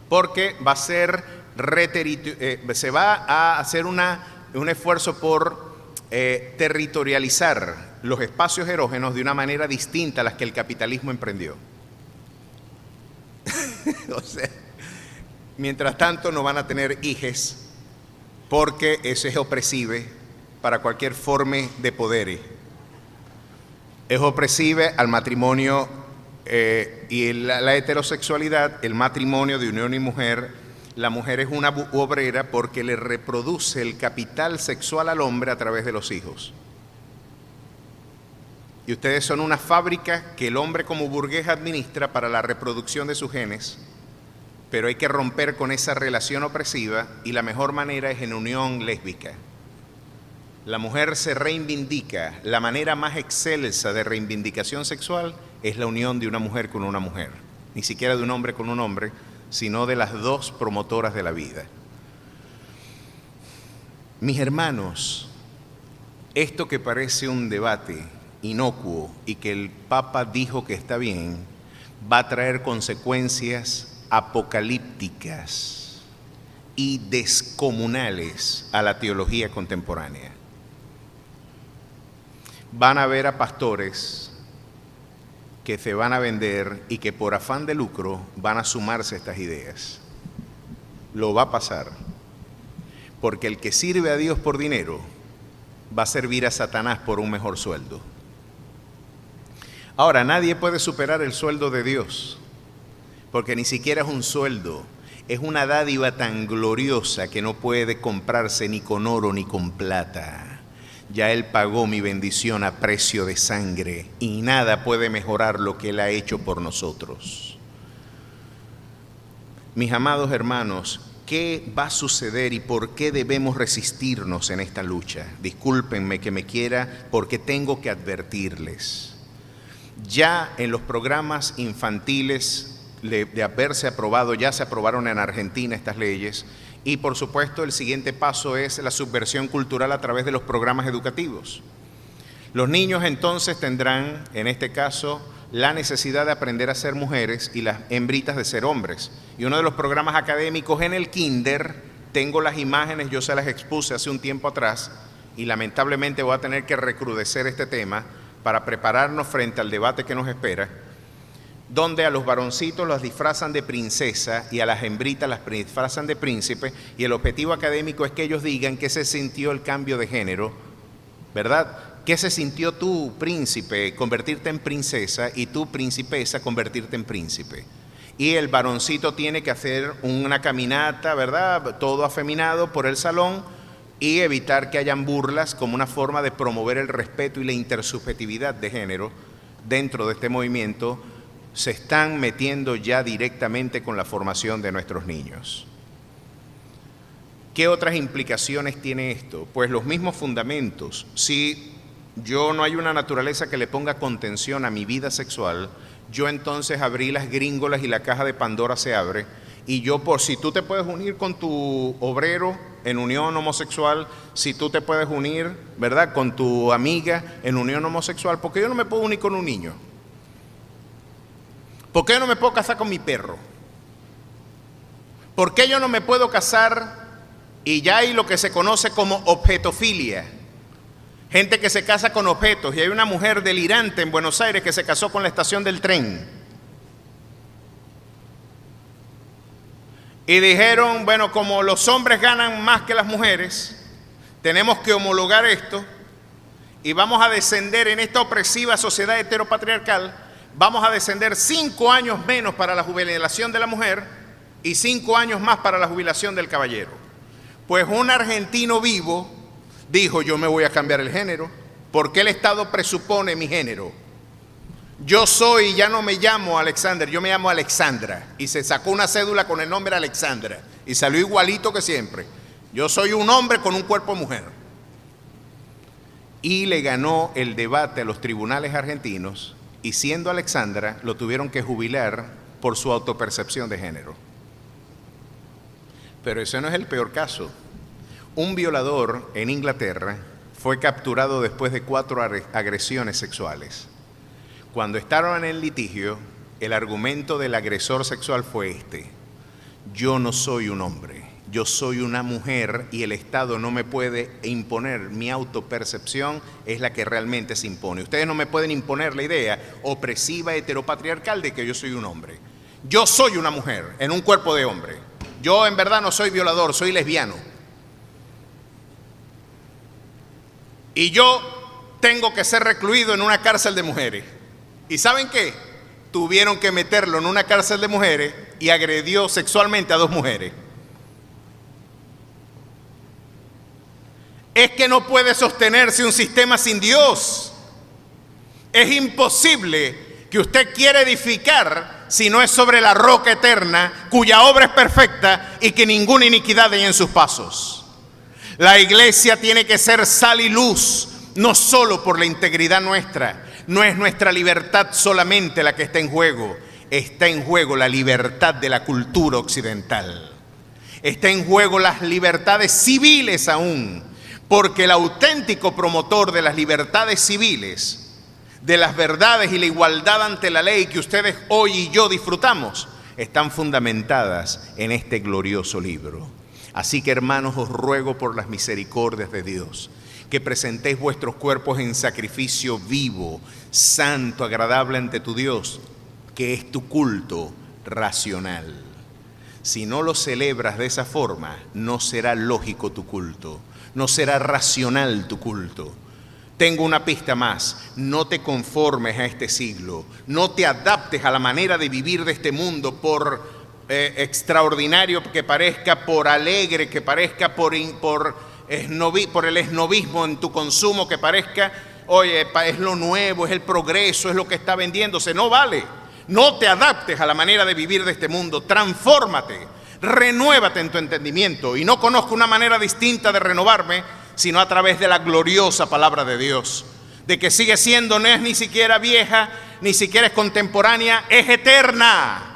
Porque va a ser se va a hacer un esfuerzo por territorializar los espacios erógenos de una manera distinta a las que el capitalismo emprendió. O sea, mientras tanto no van a tener hijes, porque eso es opresive para cualquier forma de poder. Es opresive al matrimonio y la heterosexualidad, el matrimonio de unión y mujer. La mujer es una obrera porque le reproduce el capital sexual al hombre a través de los hijos. Y ustedes son una fábrica que el hombre como burgués administra para la reproducción de sus genes, pero hay que romper con esa relación opresiva y la mejor manera es en unión lésbica. La mujer se reivindica, la manera más excelsa de reivindicación sexual es la unión de una mujer con una mujer, ni siquiera de un hombre con un hombre, sino de las dos promotoras de la vida. Mis hermanos, esto que parece un debate inocuo y que el Papa dijo que está bien, va a traer consecuencias apocalípticas y descomunales a la teología contemporánea. Van a ver a pastores que se van a vender y que por afán de lucro van a sumarse a estas ideas. Lo va a pasar, porque el que sirve a Dios por dinero va a servir a Satanás por un mejor sueldo. Ahora, nadie puede superar el sueldo de Dios, porque ni siquiera es un sueldo, es una dádiva tan gloriosa que no puede comprarse ni con oro ni con plata. Ya Él pagó mi bendición a precio de sangre y nada puede mejorar lo que Él ha hecho por nosotros. Mis amados hermanos, ¿qué va a suceder y por qué debemos resistirnos en esta lucha? Discúlpenme que me quiera, porque tengo que advertirles. Ya en los programas infantiles de haberse aprobado, ya se aprobaron en Argentina estas leyes, y por supuesto el siguiente paso es la subversión cultural a través de los programas educativos. Los niños entonces tendrán, en este caso, la necesidad de aprender a ser mujeres y las hembritas de ser hombres. Y uno de los programas académicos en el kinder, tengo las imágenes, yo se las expuse hace un tiempo atrás, y lamentablemente voy a tener que recrudecer este tema para prepararnos frente al debate que nos espera, donde a los varoncitos los disfrazan de princesa y a las hembritas las disfrazan de príncipe, y el objetivo académico es que ellos digan qué se sintió el cambio de género, ¿verdad? ¿Qué se sintió tú, príncipe, convertirte en princesa, y tú, principesa, convertirte en príncipe? Y el varoncito tiene que hacer una caminata, ¿verdad?, todo afeminado por el salón y evitar que hayan burlas como una forma de promover el respeto y la intersubjetividad de género dentro de este movimiento. Se están metiendo ya directamente con la formación de nuestros niños. ¿Qué otras implicaciones tiene esto? Pues los mismos fundamentos. Si yo no hay una naturaleza que le ponga contención a mi vida sexual, yo entonces abrí las gringolas y la caja de Pandora se abre, y yo, por si tú te puedes unir con tu obrero en unión homosexual, si tú te puedes unir, ¿verdad?, con tu amiga en unión homosexual, ¿por qué yo no me puedo unir con un niño? ¿Por qué yo no me puedo casar con mi perro? ¿Por qué yo no me puedo casar? Y ya hay lo que se conoce como objetofilia. Gente que se casa con objetos. Y hay una mujer delirante en Buenos Aires que se casó con la estación del tren. Y dijeron, bueno, como los hombres ganan más que las mujeres, tenemos que homologar esto y vamos a descender en esta opresiva sociedad heteropatriarcal. Vamos a descender 5 años menos para la jubilación de la mujer y 5 años más para la jubilación del caballero. Pues un argentino vivo dijo, yo me voy a cambiar el género, porque el Estado presupone mi género. Yo soy, ya no me llamo Alexander, yo me llamo Alexandra. Y se sacó una cédula con el nombre Alexandra y salió igualito que siempre. Yo soy un hombre con un cuerpo de mujer. Y le ganó el debate a los tribunales argentinos. Y siendo Alexandra, lo tuvieron que jubilar por su autopercepción de género. Pero ese no es el peor caso. Un violador en Inglaterra fue capturado después de 4 agresiones sexuales. Cuando estaban en litigio, el argumento del agresor sexual fue este: yo no soy un hombre, yo soy una mujer y el Estado no me puede imponer, mi autopercepción es la que realmente se impone. Ustedes no me pueden imponer la idea opresiva, heteropatriarcal de que yo soy un hombre. Yo soy una mujer en un cuerpo de hombre. Yo en verdad no soy violador, soy lesbiano. Y yo tengo que ser recluido en una cárcel de mujeres. ¿Y saben qué? Tuvieron que meterlo en una cárcel de mujeres y agredió sexualmente a 2 mujeres. Es que no puede sostenerse un sistema sin Dios. Es imposible que usted quiera edificar si no es sobre la roca eterna, cuya obra es perfecta y que ninguna iniquidad hay en sus pasos. La iglesia tiene que ser sal y luz, no solo por la integridad nuestra. No es nuestra libertad solamente la que está en juego. Está en juego la libertad de la cultura occidental. Está en juego las libertades civiles aún. Porque el auténtico promotor de las libertades civiles, de las verdades y la igualdad ante la ley que ustedes hoy y yo disfrutamos, están fundamentadas en este glorioso libro. Así que, hermanos, os ruego por las misericordias de Dios que presentéis vuestros cuerpos en sacrificio vivo, santo, agradable ante tu Dios, que es tu culto racional. Si no lo celebras de esa forma, no será lógico tu culto, no será racional tu culto. Tengo una pista más: no te conformes a este siglo, no te adaptes a la manera de vivir de este mundo, por extraordinario que parezca, por alegre que parezca, por el esnobismo en tu consumo que parezca. Oye, es lo nuevo, es el progreso, es lo que está vendiéndose. No vale. No te adaptes a la manera de vivir de este mundo. Transfórmate, renuévate en tu entendimiento. Y no conozco una manera distinta de renovarme sino a través de la gloriosa palabra de Dios, de que sigue siendo, no es ni siquiera vieja, ni siquiera es contemporánea, es eterna.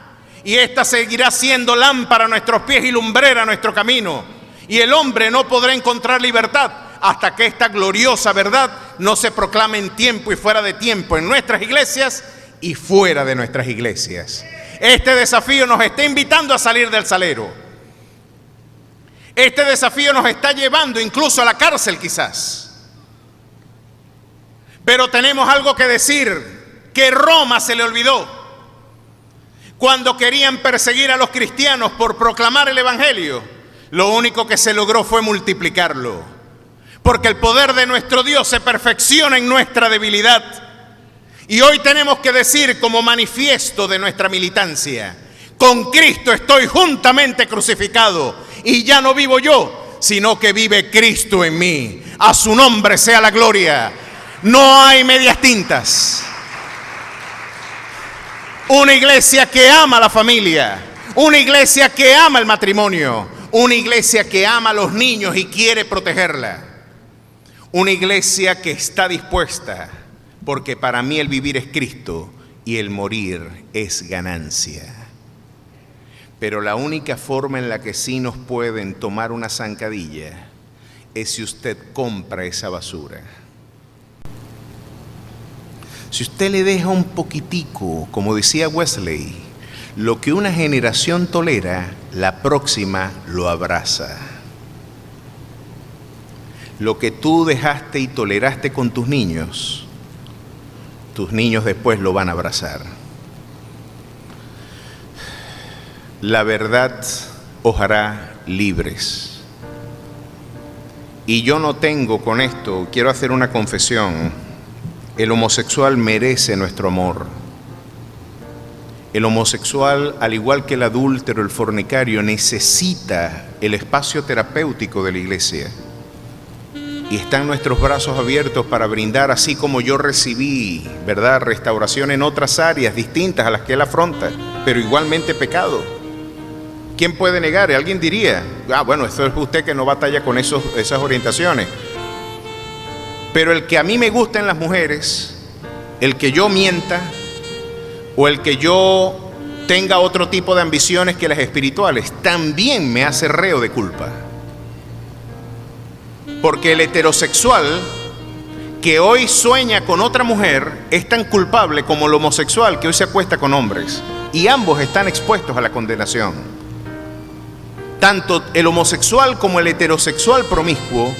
Y esta seguirá siendo lámpara a nuestros pies y lumbrera a nuestro camino. Y el hombre no podrá encontrar libertad hasta que esta gloriosa verdad no se proclame en tiempo y fuera de tiempo, en nuestras iglesias y fuera de nuestras iglesias. Este desafío nos está invitando a salir del salero. Este desafío nos está llevando incluso a la cárcel quizás. Pero tenemos algo que decir, que Roma se le olvidó. Cuando querían perseguir a los cristianos por proclamar el evangelio, lo único que se logró fue multiplicarlo. Porque el poder de nuestro Dios se perfecciona en nuestra debilidad. Y hoy tenemos que decir como manifiesto de nuestra militancia: con Cristo estoy juntamente crucificado, y ya no vivo yo, sino que vive Cristo en mí. A su nombre sea la gloria. No hay medias tintas. Una iglesia que ama a la familia, una iglesia que ama el matrimonio, una iglesia que ama a los niños y quiere protegerla. Una iglesia que está dispuesta, porque para mí el vivir es Cristo y el morir es ganancia. Pero la única forma en la que sí nos pueden tomar una zancadilla es si usted compra esa basura. Si usted le deja un poquitico, como decía Wesley, lo que una generación tolera, la próxima lo abraza. Lo que tú dejaste y toleraste con tus niños después lo van a abrazar. La verdad os hará libres. Y yo no tengo con esto, quiero hacer una confesión. El homosexual merece nuestro amor. El homosexual, al igual que el adúltero, el fornicario, necesita el espacio terapéutico de la iglesia. Y están nuestros brazos abiertos para brindar, así como yo recibí, ¿verdad?, restauración en otras áreas distintas a las que él afronta, pero igualmente pecado. ¿Quién puede negar? Alguien diría: bueno, esto es usted que no batalla con esas orientaciones. Pero el que a mí me gusta en las mujeres, el que yo mienta o el que yo tenga otro tipo de ambiciones que las espirituales, también me hace reo de culpa. Porque el heterosexual que hoy sueña con otra mujer es tan culpable como el homosexual que hoy se acuesta con hombres. Y ambos están expuestos a la condenación. Tanto el homosexual como el heterosexual promiscuo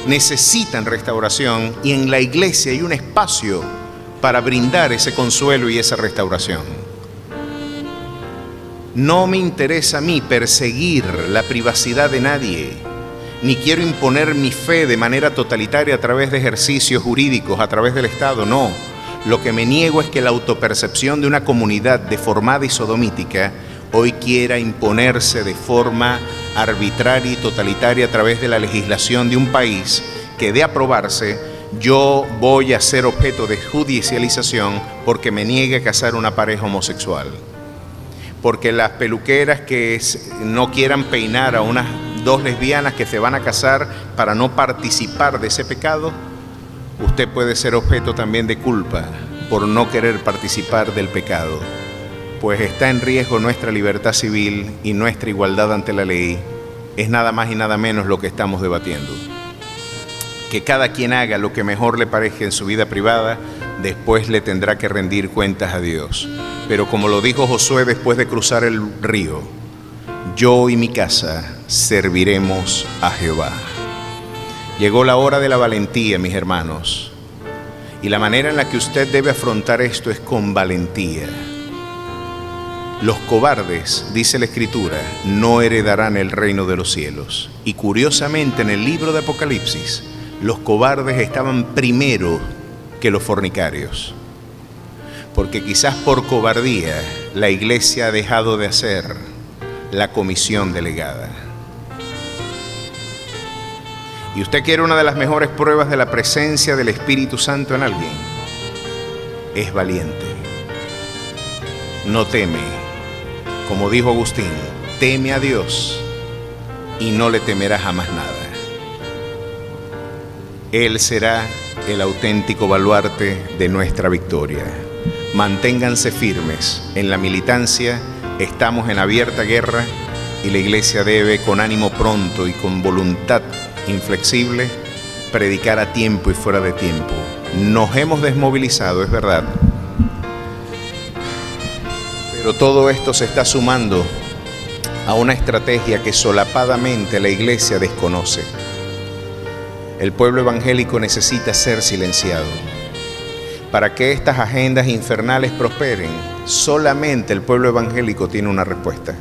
necesitan restauración, y en la iglesia hay un espacio para brindar ese consuelo y esa restauración. No me interesa a mí perseguir la privacidad de nadie, ni quiero imponer mi fe de manera totalitaria a través de ejercicios jurídicos, a través del Estado, no. Lo que me niego es que la autopercepción de una comunidad deformada y sodomítica hoy quiera imponerse de forma arbitraria y totalitaria a través de la legislación de un país que, de aprobarse, yo voy a ser objeto de judicialización porque me niegue a casar una pareja homosexual. Porque las peluqueras que no quieran peinar a unas dos lesbianas que se van a casar para no participar de ese pecado, usted puede ser objeto también de culpa por no querer participar del pecado, pues está en riesgo nuestra libertad civil y nuestra igualdad ante la ley. Es nada más y nada menos lo que estamos debatiendo. Que cada quien haga lo que mejor le parezca en su vida privada, después le tendrá que rendir cuentas a Dios. Pero como lo dijo Josué después de cruzar el río, yo y mi casa serviremos a Jehová. Llegó la hora de la valentía, mis hermanos, y la manera en la que usted debe afrontar esto es con valentía. Los cobardes, dice la Escritura, no heredarán el reino de los cielos. Y curiosamente, en el libro de Apocalipsis, los cobardes estaban primero que los fornicarios. Porque quizás por cobardía la iglesia ha dejado de hacer la comisión delegada. ¿Y usted quiere una de las mejores pruebas de la presencia del Espíritu Santo en alguien? Es valiente. No teme. Como dijo Agustín, teme a Dios y no le temerá jamás nada. Él será el auténtico baluarte de nuestra victoria. Manténganse firmes en la militancia. Estamos en abierta guerra y la iglesia debe, con ánimo pronto y con voluntad inflexible, predicar a tiempo y fuera de tiempo. Nos hemos desmovilizado, es verdad, pero todo esto se está sumando a una estrategia que solapadamente la iglesia desconoce. El pueblo evangélico necesita ser silenciado. Para que estas agendas infernales prosperen, solamente el pueblo evangélico tiene una respuesta.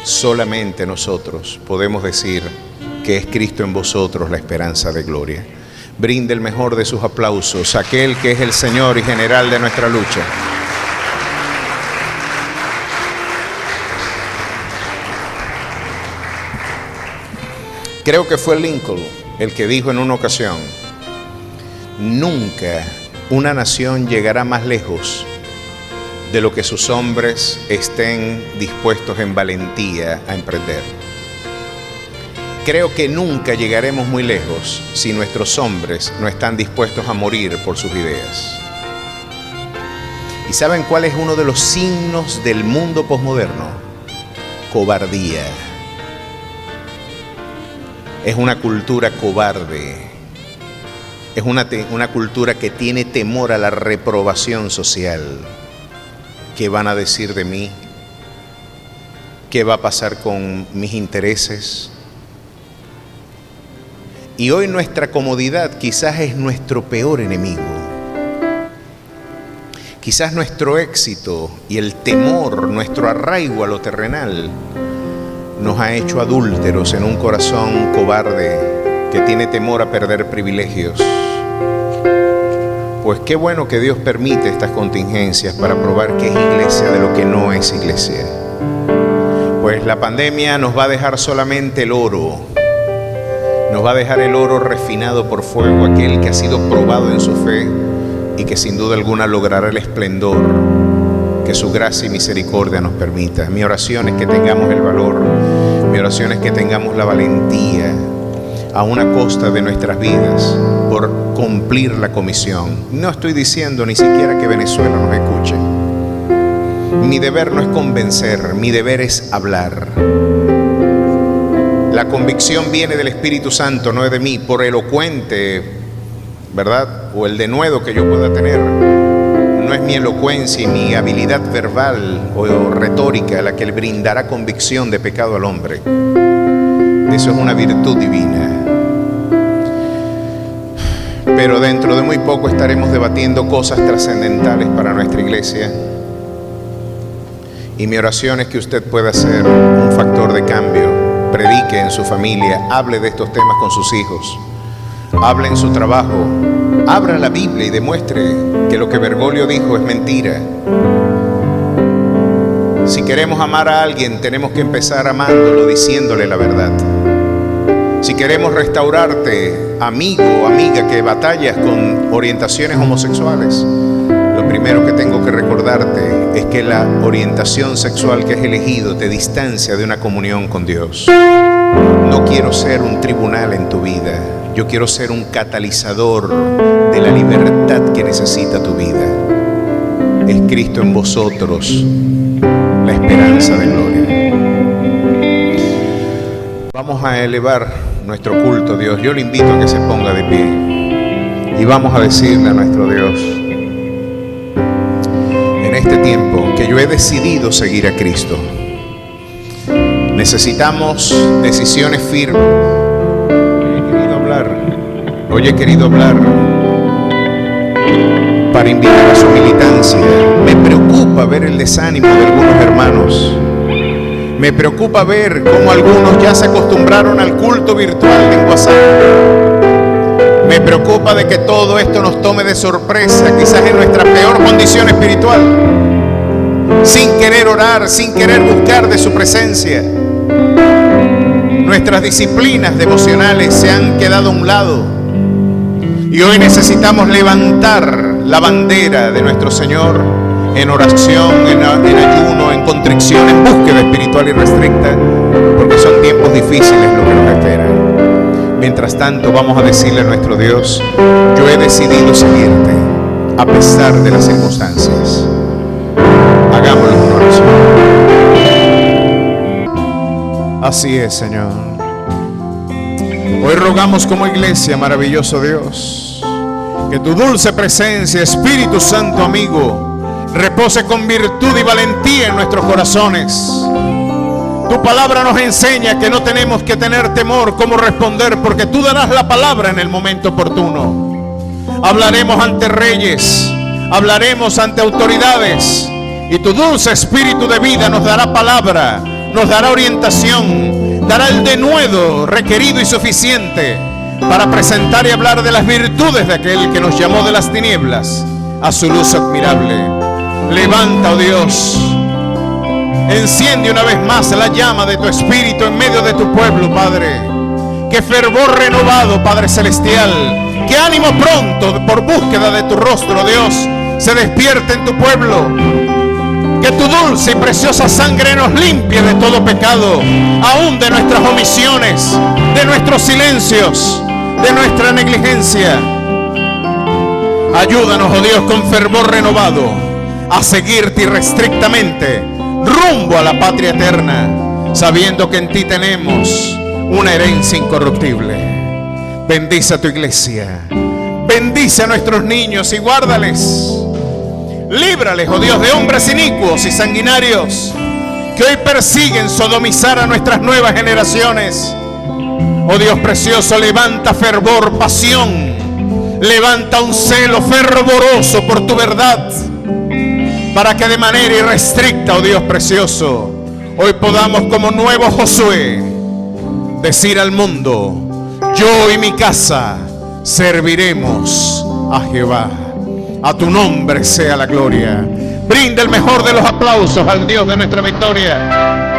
Solamente nosotros podemos decir que es Cristo en vosotros la esperanza de gloria. Brinde el mejor de sus aplausos a aquel que es el Señor y general de nuestra lucha. Creo que fue Lincoln el que dijo en una ocasión: nunca una nación llegará más lejos de lo que sus hombres estén dispuestos en valentía a emprender. Creo que nunca llegaremos muy lejos si nuestros hombres no están dispuestos a morir por sus ideas. ¿Y saben cuál es uno de los signos del mundo posmoderno? Cobardía. Es una cultura cobarde. Es una cultura que tiene temor a la reprobación social. ¿Qué van a decir de mí? ¿Qué va a pasar con mis intereses? Y hoy nuestra comodidad quizás es nuestro peor enemigo. Quizás nuestro éxito y el temor, nuestro arraigo a lo terrenal, nos ha hecho adúlteros en un corazón cobarde que tiene temor a perder privilegios. Pues qué bueno que Dios permite estas contingencias para probar qué es iglesia de lo que no es iglesia. Pues la pandemia nos va a dejar solamente el oro. Nos va a dejar el oro refinado por fuego, aquel que ha sido probado en su fe y que sin duda alguna logrará el esplendor que su gracia y misericordia nos permita. Mi oración es que tengamos el valor, mi oración es que tengamos la valentía, a una costa de nuestras vidas, por cumplir la comisión. No estoy diciendo ni siquiera que Venezuela nos escuche. Mi deber no es convencer, mi deber es hablar. La convicción viene del Espíritu Santo, no es de mí, por elocuente, ¿verdad? O el denuedo que yo pueda tener. No es mi elocuencia y mi habilidad verbal o retórica la que le brindará convicción de pecado al hombre. Eso es una virtud divina. Pero dentro de muy poco estaremos debatiendo cosas trascendentales para nuestra iglesia. Y mi oración es que usted pueda ser un factor de cambio. Predique en su familia, hable de estos temas con sus hijos, hable en su trabajo, abra la Biblia y demuestre que lo que Bergoglio dijo es mentira. Si queremos amar a alguien, tenemos que empezar amándolo, diciéndole la verdad. Si queremos restaurarte, amigo o amiga que batallas con orientaciones homosexuales, lo primero que tengo que recordarte es que la orientación sexual que has elegido te distancia de una comunión con Dios. No quiero ser un tribunal en tu vida. Yo quiero ser un catalizador de la libertad que necesita tu vida. Es Cristo en vosotros, la esperanza de gloria. Vamos a elevar nuestro culto, Dios. Yo le invito a que se ponga de pie y vamos a decirle a nuestro Dios: en este tiempo que yo he decidido seguir a Cristo, necesitamos decisiones firmes. Hoy he querido hablar para invitar a su militancia. Me preocupa ver el desánimo de algunos hermanos. Me preocupa ver cómo algunos ya se acostumbraron al culto virtual en WhatsApp. Me preocupa de que todo esto nos tome de sorpresa, quizás en nuestra peor condición espiritual, sin querer orar, sin querer buscar de su presencia. Nuestras disciplinas devocionales se han quedado a un lado y hoy necesitamos levantar la bandera de nuestro Señor en oración, en ayuno, en contrición, en búsqueda espiritual irrestricta, porque son tiempos difíciles lo que nos esperan. Mientras tanto, vamos a decirle a nuestro Dios: yo he decidido seguirte a pesar de las circunstancias. Hagámoslo en oración. Así es, Señor. Hoy rogamos como iglesia, maravilloso Dios, que tu dulce presencia, Espíritu Santo amigo, repose con virtud y valentía en nuestros corazones. Tu palabra nos enseña que no tenemos que tener temor cómo responder, porque tú darás la palabra en el momento oportuno. Hablaremos ante reyes, hablaremos ante autoridades, y tu dulce espíritu de vida nos dará palabra, nos dará orientación, dará el denuedo requerido y suficiente para presentar y hablar de las virtudes de aquel que nos llamó de las tinieblas a su luz admirable. Levanta, oh Dios, enciende una vez más la llama de tu espíritu en medio de tu pueblo, Padre. Que fervor renovado, Padre celestial, que ánimo pronto por búsqueda de tu rostro, Dios, se despierte en tu pueblo. Que tu dulce y preciosa sangre nos limpie de todo pecado, aún de nuestras omisiones, de nuestros silencios, de nuestra negligencia. Ayúdanos, oh Dios, con fervor renovado a seguirte irrestrictamente rumbo a la patria eterna, sabiendo que en ti tenemos una herencia incorruptible. Bendice a tu iglesia, bendice a nuestros niños y guárdales. Líbrales, oh Dios, de hombres inicuos y sanguinarios que hoy persiguen sodomizar a nuestras nuevas generaciones. Oh Dios precioso, levanta fervor, pasión, levanta un celo fervoroso por tu verdad, para que de manera irrestricta, oh Dios precioso, hoy podamos como nuevo Josué decir al mundo: yo y mi casa serviremos a Jehová. A tu nombre sea la gloria. Brinda el mejor de los aplausos al Dios de nuestra victoria.